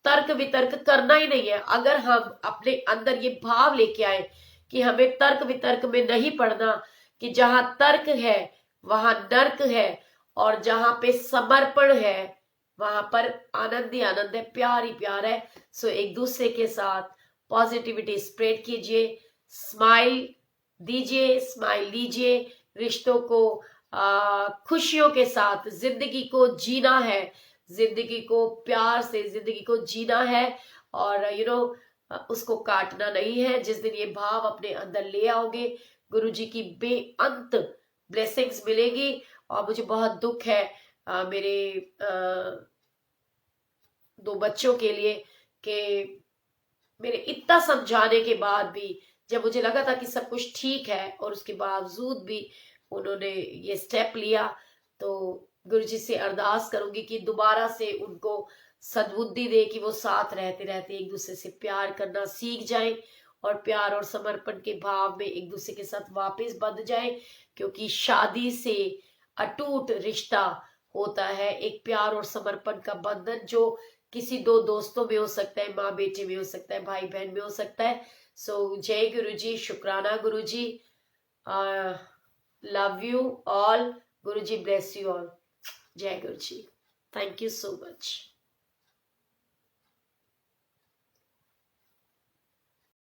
तर्क वितर्क करना ही नहीं है। अगर हम अपने अंदर ये भाव लेके आए कि हमें तर्क वितर्क में नहीं पड़ना, कि जहां तर्क है वहां नर्क है और जहां पे समर्पण है वहां पर आनंद ही आनंद है, प्यार ही प्यार है। सो एक दूसरे के साथ पॉजिटिविटी स्प्रेड कीजिए, स्माइल दीजिए, स्माइल लीजिए, रिश्तों को खुशियों के साथ जिंदगी को जीना है, जिंदगी को प्यार से जिंदगी को जीना है और उसको काटना नहीं है। जिस दिन ये भाव अपने अंदर ले आओगे गुरु जी की बेअंत ब्लेसिंग्स मिलेगी। और मुझे बहुत दुख है मेरे दो बच्चों के लिए कि मेरे इतना समझाने के बाद भी जब मुझे लगा था कि सब कुछ ठीक है और उसके बावजूद भी उन्होंने ये स्टेप लिया, तो गुरुजी से अरदास करूंगी कि दोबारा से उनको सद्बुद्धि दे कि वो साथ रहते रहते एक दूसरे से प्यार करना सीख जाएं और प्यार और समर्पण के भाव में एक दूसरे के साथ वापस बंध जाएं। क्योंकि शादी से अटूट रिश्ता होता है, एक प्यार और समर्पण का बंधन जो किसी दो दोस्तों में हो सकता है, माँ बेटे में हो सकता है, भाई बहन में हो सकता है। सो जय गुरु जी, शुक्राना गुरु जी, love you all, Guru ji bless you all, जय गुरु जी, थैंक यू सो मच।